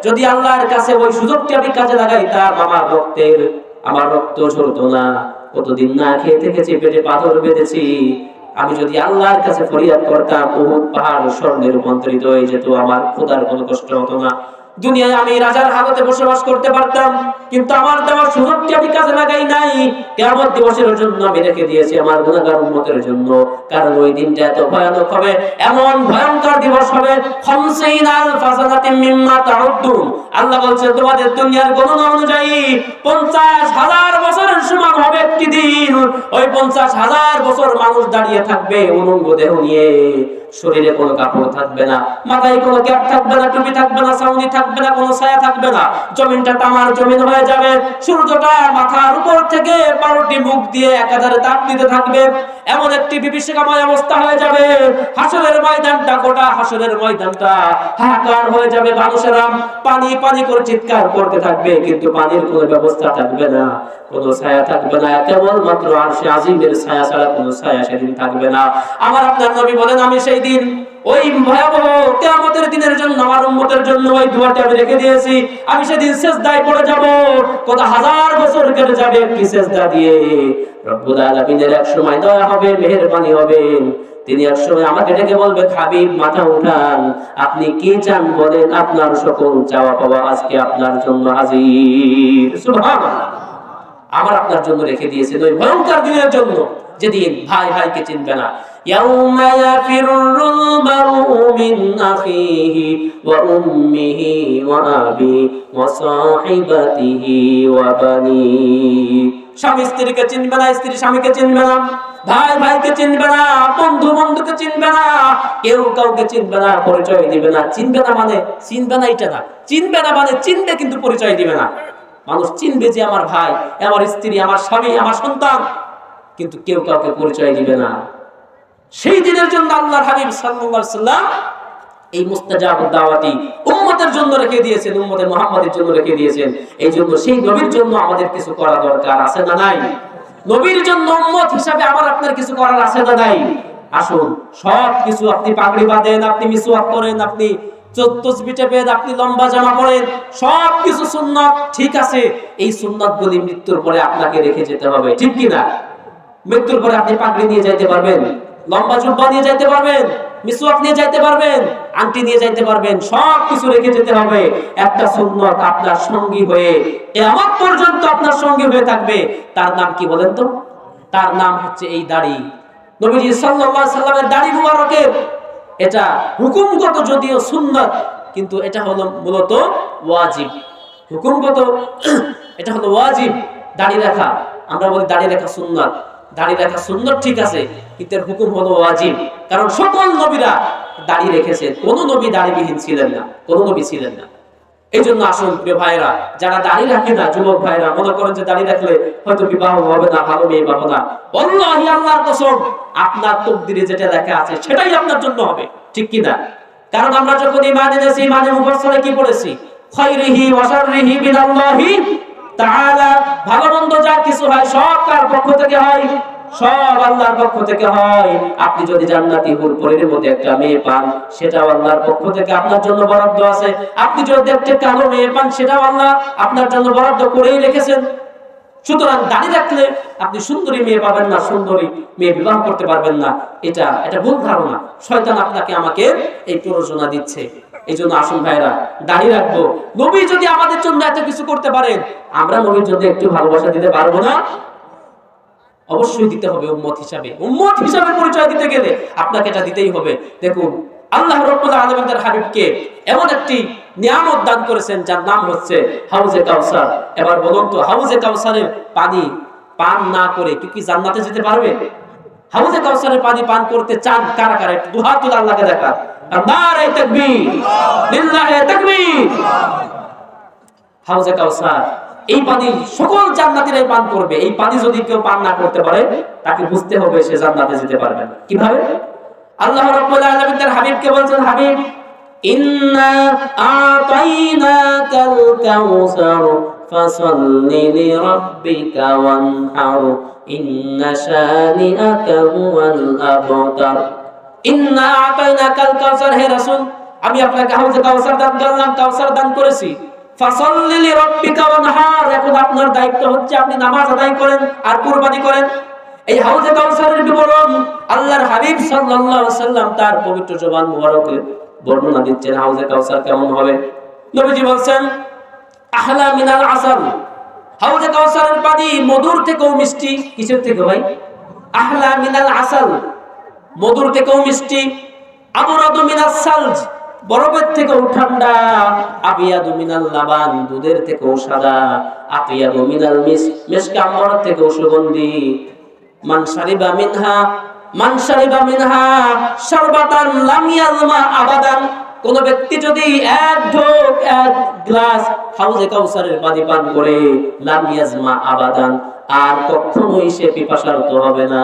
যদি আল্লাহর কাছে ওই সুযোগটি আমি কাজে লাগাইতাম, আমার রক্ত ঝরতো না। কতদিন না খেয়ে থেকেছি, পেটে পাথর বেঁধেছি, আমি যদি আল্লাহর কাছে ফরিয়াদ করতাম, উহুদ পাহাড় স্বর্ণে রূপান্তরিত হয়ে যেত, আমার খোদার কোনো কষ্ট হতো না। দুনিয়ায় আমি রাজার হালতে বসবাস করতে পারতাম, কিন্তু আমার দেওয়ার সুযোগটি আমি কাজে লাগাই নাই। কিয়ামত দিবসের জন্য আমি রেখে দিয়েছি আমার গুনাহগার উম্মতের জন্য, কারণ ওই দিনটা এত ভয়ানক হবে, এমন ভয়ঙ্কর দিবস হবে। খামসিনাল ফাসানাতিম মিম্মা তাউদ্দুন, আল্লাহ বলছে তোমাদের দুনিয়ার গণনা অনুযায়ী 50,000 বছরের সমান হবে একটি দিন। ওই 50,000 বছর মানুষ দাঁড়িয়ে থাকবে উলঙ্গ দেহ নিয়ে, শরীরে কোনো কাপড় থাকবে না, মাথায় কোনো ক্যাপ থাকবে না, টুপি থাকবে না, ছাউনি থাকবে না, কোনো ছায়া থাকবে না, জমিনটা তামার জমিন হয়ে যাবে। সূর্যটা মাথার উপর থেকে 12টি মুখ দিয়ে একাধারে তাপ দিতে থাকবে, এমন একটি বিভীষিকাময় অবস্থা হয়ে যাবে। হাসরের ময়দানটা, গোটা হাসরের ময়দানটা হাহাকার হয়ে যাবে। মানুষেরা পানি পানি করে চিৎকার করতে থাকবে, কিন্তু পানির কোনো ব্যবস্থা থাকবে না, কোনো ছায়া থাকবে না, কেবলমাত্র আরশে আজিমের ছায়া ছাড়া কোনো ছায়া সেদিন থাকবে না। আমার আপনার নবী বলেন, আমি সেই দিন ওই ভয়াবহ কিয়ামতের দিনের জন্য আমার উম্মতের জন্য ওই দোয়াটি আমি রেখে দিয়েছি। আমি সেদিন সিজদায় পড়ে যাব, কত হাজার বছর কেটে যাবে একটি সিজদা দিয়ে। রব্বুল আলামিনের এক সময় দয়া হবে, মেহেরবানি হবে, তিনি এক সময় আমাকে ডেকে বলবেন, হাবিব মাথা উঠান, আপনি কি চান বলেন, আপনার সকল চাওয়া পাওয়া আজকে আপনার জন্য হাজির। সুবহানাল্লাহ, আমার আপনার জন্য রেখে দিয়েছেন ওই ভয়ঙ্কর দিনের জন্য, যেদিন ভাই ভাইকে চিনবে না। ইয়াউমা ইয়াফিরুল মারউ মিন আখিহি ওয়া উম্মিহি ওয়া আবি ওয়া সাহিবাতিহি ওয়া বানিহি, স্বামী স্ত্রীকে চিনবে না, স্ত্রী স্বামীকে চিনবে না, ভাই ভাইকে চিনবে না, বন্ধু বন্ধুকে চিনবে না, কেউ কাউকে চিনবে না, পরিচয় দিবে না। চিনবে না মানে চিনবে না এটা না, চিনবে না মানে চিনবে কিন্তু পরিচয় দিবে না। মানুষ চিনবে যে আমার ভাই, আমার স্ত্রী, আমার স্বামী, আমার সন্তান, কিন্তু কেউ কাউকে পরিচয় দিবে না। সেই দিনের জন্য আল্লাহর হাবিব সাল্লাল্লাহু আলাইহি সাল্লাম এই মুস্তাজাবুদ দাওয়াতি উম্মতের জন্য রেখে দিয়েছেন, উম্মতে মুহাম্মাদের জন্য রেখে দিয়েছেন। এই জন্য সেই নবীর জন্য আমাদের কিছু করা দরকার আছে না নাই? নবীর জন্য উম্মত হিসাবে আমার আপনার কিছু করার আছে না নাই? আসুন, সব কিছু, আপনি পাগড়ি বাঁধেন, আপনি মিসওয়াক করেন, আপনি তাসবিহ টেপেন, আপনি লম্বা জামা পরেন, সব কিছু সুন্নাত, ঠিক আছে। এই সুন্নাতগুলি মৃত্যুর পরে আপনাকে রেখে যেতে হবে, ঠিক কি না? মৃত্যুর পরে আপনি পাগড়ি নিয়ে যাইতে পারবেন, লম্বা জুব্বা নিয়ে যাইতে পারবেন, মিসওয়াক নিয়ে যাইতে পারবেন, আংটি নিয়ে যাইতে পারবেন, সব কিছু রেখে যেতে হবে। একটা সুন্নত আপনার সঙ্গী হয়ে কিয়ামত পর্যন্ত আপনার সঙ্গী হয়ে থাকবে। তার নাম কি বলেন তো? তার নাম হচ্ছে এই দাড়ি। নবীজি সাল্লাল্লাহু আলাইহি সাল্লামের দাড়ি মুবারকের এটা হুকুমগত যদিও সুন্নাত, কিন্তু এটা হলো মূলত ওয়াজিব। হুকুমগত এটা হলো ওয়াজিব দাড়ি রাখা। আমরা বলি দাড়ি রাখা সুন্নাত, দাড়ি রাখা সুন্নাত ঠিক আছে, কিন্তু এর হুকুম হলো ওয়াজিব। কারণ সকল নবীরা দাড়ি রেখেছেন, কোন নবী দাড়িবিহীন ছিলেন না, কোন নবী ছিলেন না। এই জন্য আসুন প্রিয় ভাইরা, যারা দাড়ি রাখে না, যুবক ভাইরা মনে করেন যে দাড়ি রাখলে হয়তো বিবাহ হবে না, ভালো মেয়ে পাবো না, আল্লাহি আল্লাহর কসম আপনার তকদিরে যেটা লেখা আছে সেটাই আপনার জন্য হবে, ঠিক কি না? কারণ আমরা যখন ঈমান এনেছি, ঈমানের মুফাসসালে কি পড়েছি? খায়রিহি ওয়া শাররিহি বিনাল্লাহি তাআলা। ভালো মন্দ যা কিছু হয় সব কার পক্ষ থেকে হয়? সব আল্লাহর পক্ষ থেকে হয়। আপনি যদি জান্নাতি হুর পরীর মধ্যে একটা মেয়ে পান, সেটাও আল্লাহর পক্ষ থেকে আপনার জন্য বরাদ্দ আছে। আপনি যদি একটা কালো মেয়ে পান, সেটাও আল্লাহ আপনার জন্য বরাদ্দ করেই রেখেছেন। সুতরাং দাড়ি রাখলে আপনি সুন্দরী মেয়ে পাবেন না, সুন্দরী মেয়ে বিবাহ করতে পারবেন না, এটা ভুল ধারণা। শয়তান আপনাকে আমাকে এই প্ররোচনা দিচ্ছে। এই জন্য আসুন ভাইরা, দাড়ি রাখবো। নবী যদি আমাদের জন্য এত কিছু করতে পারেন, আমরা নবীর জন্য একটু ভালোবাসা দিতে পারবো না? অবশ্যই দিতে হবে। উম্মত হিসাবে পরিচয় দিতে গেলে আপনাকে এটা দিতেই হবে। দেখুন, আল্লাহ রাব্বুল আলামিন তার হাবিবকে এমন একটি নিয়ামত দান করেছেন যার নাম হচ্ছে হাউজে কাউসার। এবার বলুন তো, হাউজে কাউসারের পানি পান না করে কি জান্নাতে যেতে পারবে? হাউজে কাউসারের পানি পান করতে চান কারা কারা? একটু দুহাত তুলে আল্লাহকে দেখান। নারে তাকবীর, লিল্লাহি তাকবীর। হাউজে কাউসার, এই পানি সকল জান্নাতীরাই পান করবে। এই পানি যদি কেউ পান না করতে পারে, তাকে বুঝতে হবে সে জান্নাতে যেতে পারবে না। কিভাবে? আল্লাহ রাব্বুল আলামিন তার হাবিবকে বলছেন, হাবিব ইন্না আতাইনাকাল কাউসার ফাসাল্লি লিরাব্বিকা ওয়ানহার ইন্না শানিআকা হুয়াল আবতার। ইন্না আতাইনাকাল কাউসার, হে রাসূল আমি আপনাকে হাউজে কাউসার দান করলাম, কাউসার দান করেছি। ফাসাল্লি লিরাব্বিকা ওয়ানহার, এখন আপনার দায়িত্ব হচ্ছে আপনি নামাজ আদায় করেন আর কুরবানি করেন। এই হাউজে কাউসারের বিবরণ আল্লাহর হাবিব সাল্লাল্লাহু আলাইহি ওয়াসাল্লাম তার পবিত্র জবান মুবারকে বর্ণনা দিচ্ছেন। হাউজে কাউসার কেমন হবে? নবীজি বলছেন, আহলা মিনাল আসাল। হাউজে কাউসারের পানি মধুর থেকেও মিষ্টি। কিসের থেকে ভাই? আহলা মিনাল আসাল, মধুর থেকেও মিষ্টি। আবরাদু মিনাস সালজ, বরফের থেকেও ঠান্ডা। আবিয়াদু মিনাল লাবান, দুধের থেকেও সাদা। আতিয়াদু মিনাল মিসক, আম্বর থেকেও সুগন্ধি। মান শারিবা মিনহা শারবাতান লাম ইয়াজমা আবাদান, কোন ব্যক্তি যদি এক গ্লাস হাউজে কাউসারের পানি পান করে, লাম ইয়াজমা আবাদান, আর কখনোই সে পিপাসার্ত হবে না।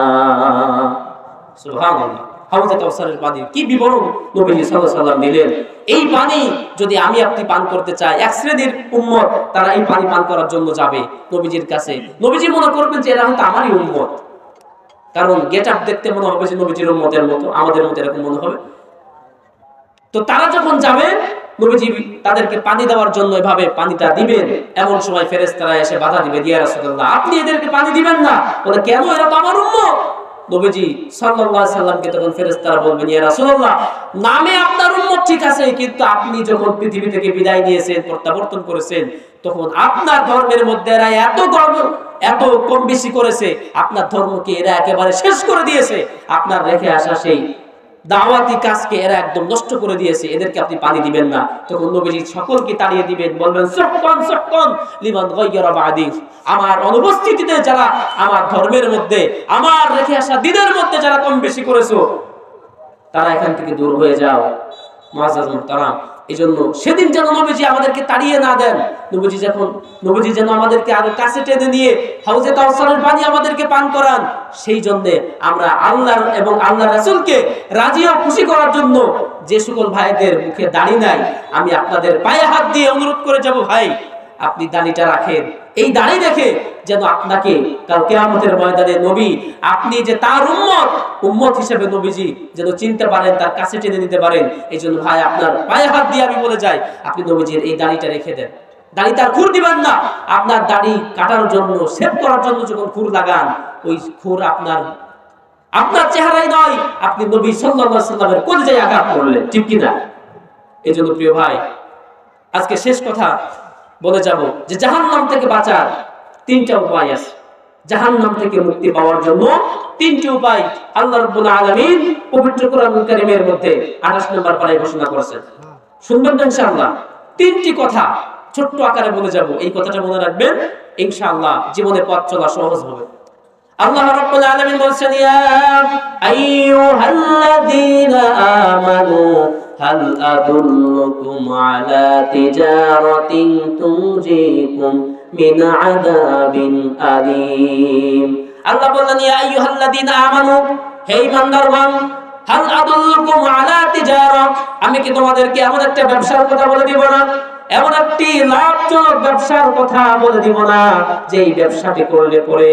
সুবহানাল্লাহ। হাউজে কাউসারের পানির কি বিবরণ নবী সাল্লাল্লাহু আলাইহি ওয়াসাল্লাম দিলেন। এই পানি যদি আমি আপনি পান করতে চাই, এক শ্রেণীর উম্মত তারা এই পানি পান করার জন্য যাবে নবীজির কাছে। নবীজি মনে করবেন যে এরা হয়তো আমারই উম্মত, কারণ গেটআপ দেখতে মনে হবে যে নবীজির উম্মতের মতো, আমাদের মতো এরকম মনে হবে। তো তারা যখন যাবে, নবীজি তাদেরকে পানি দেওয়ার জন্য এভাবে পানিটা দিবেন। এমন সময় ফেরেশতারা এসে বাধা দিবে, ইয়া রাসূলুল্লাহ আপনি এদেরকে পানি দিবেন না। বলে কেন? এরা তো আমার উম্মত। নবীজি সাল্লাল্লাহু আলাইহি সাল্লামকে তখন ফেরেশতারা বলবেন, ইয়া রাসূলুল্লাহ নামে আপনার উম্মত ঠিক আছে, কিন্তু আপনি যখন পৃথিবী থেকে বিদায় নিয়েছেন, প্রত্যাবর্তন করেছেন, তখন আপনার ধর্মের মধ্যে এরা এত কম বেশি করেছে, আপনার ধর্মকে এরা একেবারে শেষ করে দিয়েছে। আপনার রেখে আসা সেই দাওয়াতি কাজকে এরা একদম নষ্ট করে দিয়েছে, এদেরকে আপনি পানি দিবেন না। তখন নবীজি সকলকে তাড়িয়ে দিবেন, বলবেন সাক্কান লিমান গায়্যারা বাদি, আমার অনুপস্থিতিতে যারা আমার ধর্মের মধ্যে, আমার রেখে আসা দ্বীনের মধ্যে যারা কম বেশি করেছো, তারা এখান থেকে দূর হয়ে যাও। মুআজ্জাজ মুহতারাম, এজন্য সেদিন যেন নবীজি আমাদেরকে তাড়িয়ে না দেন। নবীজি যেন আমাদেরকে আরো কাছে টেনে নিয়ে হাউজে কাউসারের পানি আমাদেরকে পান করান। সেই জন্য আমরা আল্লাহর এবং আল্লাহর রাসূলকে রাজি ও খুশি করার জন্য যে সকল ভাইদের মুখে দাড়ি নাই, আমি আপনাদের পায়ে হাত দিয়ে অনুরোধ করে যাব, ভাই আপনি দাড়িটা রাখেন। এই দাড়ি রেখে যেন আপনাকে কাল কিয়ামতের ময়দানে নবী, আপনি যে তার উম্মত হিসেবে নবীজি যেন চিনতে পারেন, তার কাছে টেনে নিতে পারেন। এই জন্য ভাই আপনার পায়ে হাত দিয়ে আমি বলে যাই, আপনি নবীজির এই দাড়িটা রেখে দেন। দাড়ি তার খুর দিবেন না। আপনার দাড়ি কাটার জন্য, শেভ করার জন্য যখন খুর লাগান, ওই খুর আপনার আপনার চেহারাই নয়, আপনি নবী সাল্লাল্লাহু আলাইহি ওয়াসাল্লামের কলিজায় আঘাত করলেন, ঠিক কি না? এজন্য প্রিয় ভাই, আজকে শেষ কথা বলে যাব যে জাহান্নাম থেকে বাঁচার তিনটা উপায় আছে। জাহান্নাম থেকে মুক্তি পাওয়ার জন্য তিনটি উপায় আল্লাহ রাব্বুল আলামিন পবিত্র কোরআনুল কারীমের মধ্যে 28 নম্বর পারায় ঘোষণা করেছেন। শুনবেন তো ইনশাআল্লাহ? তিনটি কথা ছোট্ট আকারে বলে যাব, এই কথাটা মনে রাখবেন, ইনশাআল্লাহ জীবনে পথ চলা সহজ হবে। আল্লাহ রাব্বুল আলামিন বলেন, ইয়া আইয়ুহাল্লাযীনা আমানু হাল আদুল্লুকুম আলা তিজারাতিন তুনজিকুম মিন আযাবিন আলীম। আল্লাহ বলেন, ইয়া আইয়ুহাল্লাযীনা আমানু, হে ঈমানদারগণ, হাল আদুল্লুকুম আলা তিজারা, আমি কি তোমাদেরকে এমন একটা ব্যবসার কথা বলে দিব না, এমন একটি লাভজনক ব্যবসার কথা বলে দিব না, যে এই ব্যবসাটি করলে পরে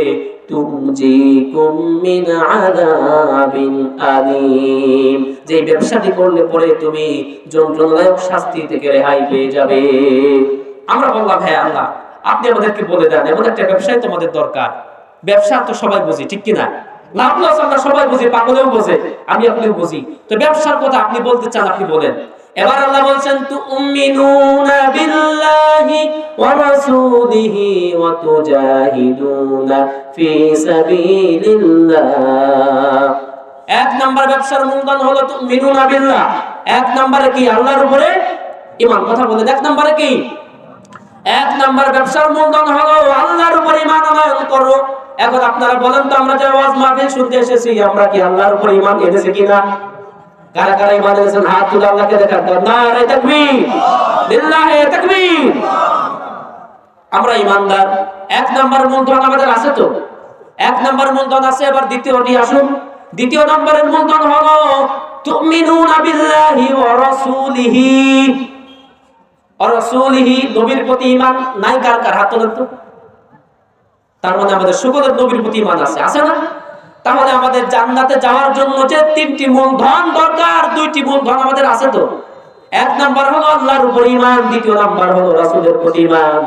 তুনজিকুম মিন আযাবিন আলীম, যে ব্যবসাটি করলে পরে তুমি যন্ত্রণাদায়ক শাস্তি থেকে রেহাই পেয়ে যাবে। আমরা বললাম, হ্যাঁ আল্লাহ, আপনি আমাদেরকে বলে দেন এমন একটা ব্যবসায় তোমাদের দরকার। ব্যবসা তো সবাই বুঝি, ঠিক কি না? লাভ লস আমরা সবাই বুঝি, পাগলেও বোঝে, আমি আপনিও বুঝি। তো ব্যবসার কথা আপনি বলতে চান, আপনি বলেন। এবার আল্লাহ বলছেন, তুমিনুনা বিল্লাহি ওয়া রাসূলিহি ওয়া তুজাহিদুনা ফি সাবিলিল্লাহ। এক নাম্বার ব্যবসার মূলধন হলো তুমিনুনা বিল্লাহ। এক নম্বরে কি? আল্লাহর উপরে ঈমান। কথা বলেন, এক নম্বরে কি? এক নাম্বার ব্যবসার মূলধন হলো আল্লাহর উপর ঈমান আনয়ন করো। এখন আপনারা বলেন তো, আমরা যে ওয়াজ মাহফিল শুনতে এসেছি, আমরা কি আল্লাহর উপর ঈমান এনেছি কিনা? কারা কারা ঈমান এনেছেন হাত তুলে আল্লাহকে দেখান। নারে তাকবীর, লিল্লাহি তাকবীর। আমরা ঈমানদার। এক নাম্বার মূলধন আমাদের আছে তো? এক নাম্বার মূলধন আছে। এবার দ্বিতীয়টি আসুন। দ্বিতীয় নম্বরের মূলধন হলো তুমিনুনা বিল্লাহি ওয়া রাসূলিহি। রাসূলিহি, নবীর প্রতি ঈমান নাই কার কার? হাত তোলেন তো। তার মানে আমাদের সকলের নবীর প্রতি ঈমান আছে, আছে না? তাহলে আমাদের জান্নাতে যাওয়ার জন্য যে তিনটি মূলধন দরকার, দুইটি মূলধন আমাদের আছে তো। এক নাম্বার হলো আল্লাহর উপর ঈমান, দ্বিতীয় নাম্বার হলো রাসূলের প্রতি ঈমান।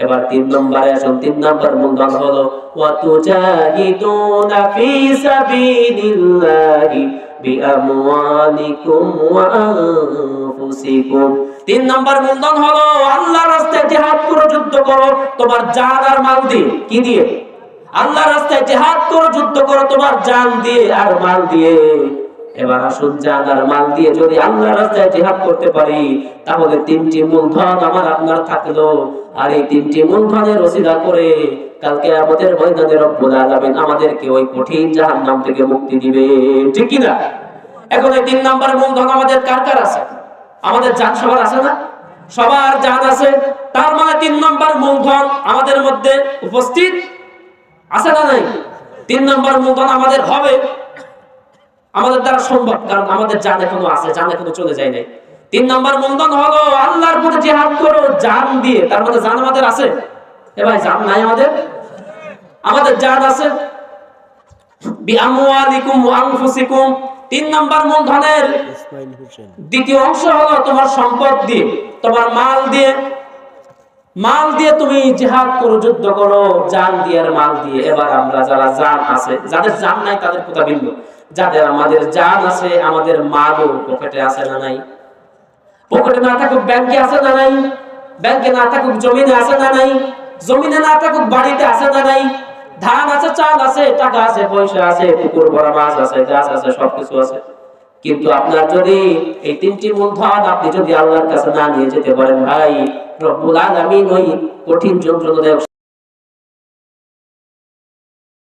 এবার তিন নম্বরে আসুন। তিন নম্বর মূলধন হলো ওয়া তুজাহিদুনা ফি সাবিলিল্লাহি বিআমওয়ালিকুম ওয়া আনফুসিকুম। তিন নম্বর মূলধন হলো আল্লাহর রাস্তায় জিহাদ করো, যুদ্ধ করো তোমার জান আর মাল দিয়ে। কি দিয়ে? আল্লাহর রাস্তায় জিহাদ করো, যুদ্ধ করো তোমার জান দিয়ে আর মাল দিয়ে। এবার আসুন, জান আর মাল দিয়ে যদি আল্লাহর রাস্তায় জিহাদ করতে পারি, তাহলে তিনটি মূলধন আমার আপনার থাকলো। আর এই তিনটি মূলধনের ওসিলা করে কালকে আমাদের ময়দানে রব্বুল আলামিন আমাদেরকে ওই কঠিন জাহান্নাম থেকে মুক্তি দিবে, ঠিক কি না? এখন এই তিন নাম্বার মূলধন আমাদের কার কার আছে? আমাদের জান সবার আছে না? সবার জান আছে। তার মানে তিন নাম্বার মূলধন আমাদের মধ্যে উপস্থিত আছে না নাই? তিন নাম্বার মূলধন আমাদের হবে, আমাদের দ্বারা সম্ভব, কারণ আমাদের জান এখনো আছে, জান এখনো চলে যায় নাই। তিন নাম্বার মূলধন হলো আল্লাহর পথে জিহাদ করো জান দিয়ে। তার মানে জান আমাদের আছে। এ ভাই, জান নাই আমাদের? আমাদের জান আছে। বিআমওয়ালিকুম ওয়া আনফুসিকুম। তিন নাম্বার মূলধনের দ্বিতীয় অংশ হলো তোমার সম্পদ দিয়ে, তোমার মাল দিয়ে। মাল দিয়ে তুমি জিহাদ করো, যুদ্ধ করো, জান দিয়ে আর মাল দিয়ে। এবার আমরা যারা জান আছে, যাদের জান নাই তাদের কথা ভিন্ন। যাদের আমাদের জান আছে, আমাদের মালও পকেটে আছে না নাই? পকেটে না থাকুক ব্যাংকে আছে না নাই? ব্যাংকে না থাকুক জমিনে আছে না নাই? জমিনে না থাকুক বাড়িতে আছে না নাই? ধান আছে, চাল আছে, টাকা আছে, পয়সা আছে, পুকুর ভরা মাছ আছে, গাছ আছে, সবকিছু আছে। কিন্তু আপনার যদি এই তিনটি মূলধন আপনি যদি আল্লাহর কাছে না নিয়ে যেতে পারেন, ভাই রব্বুল আলামিন ওই কঠিন যন্ত্রণাদায়ক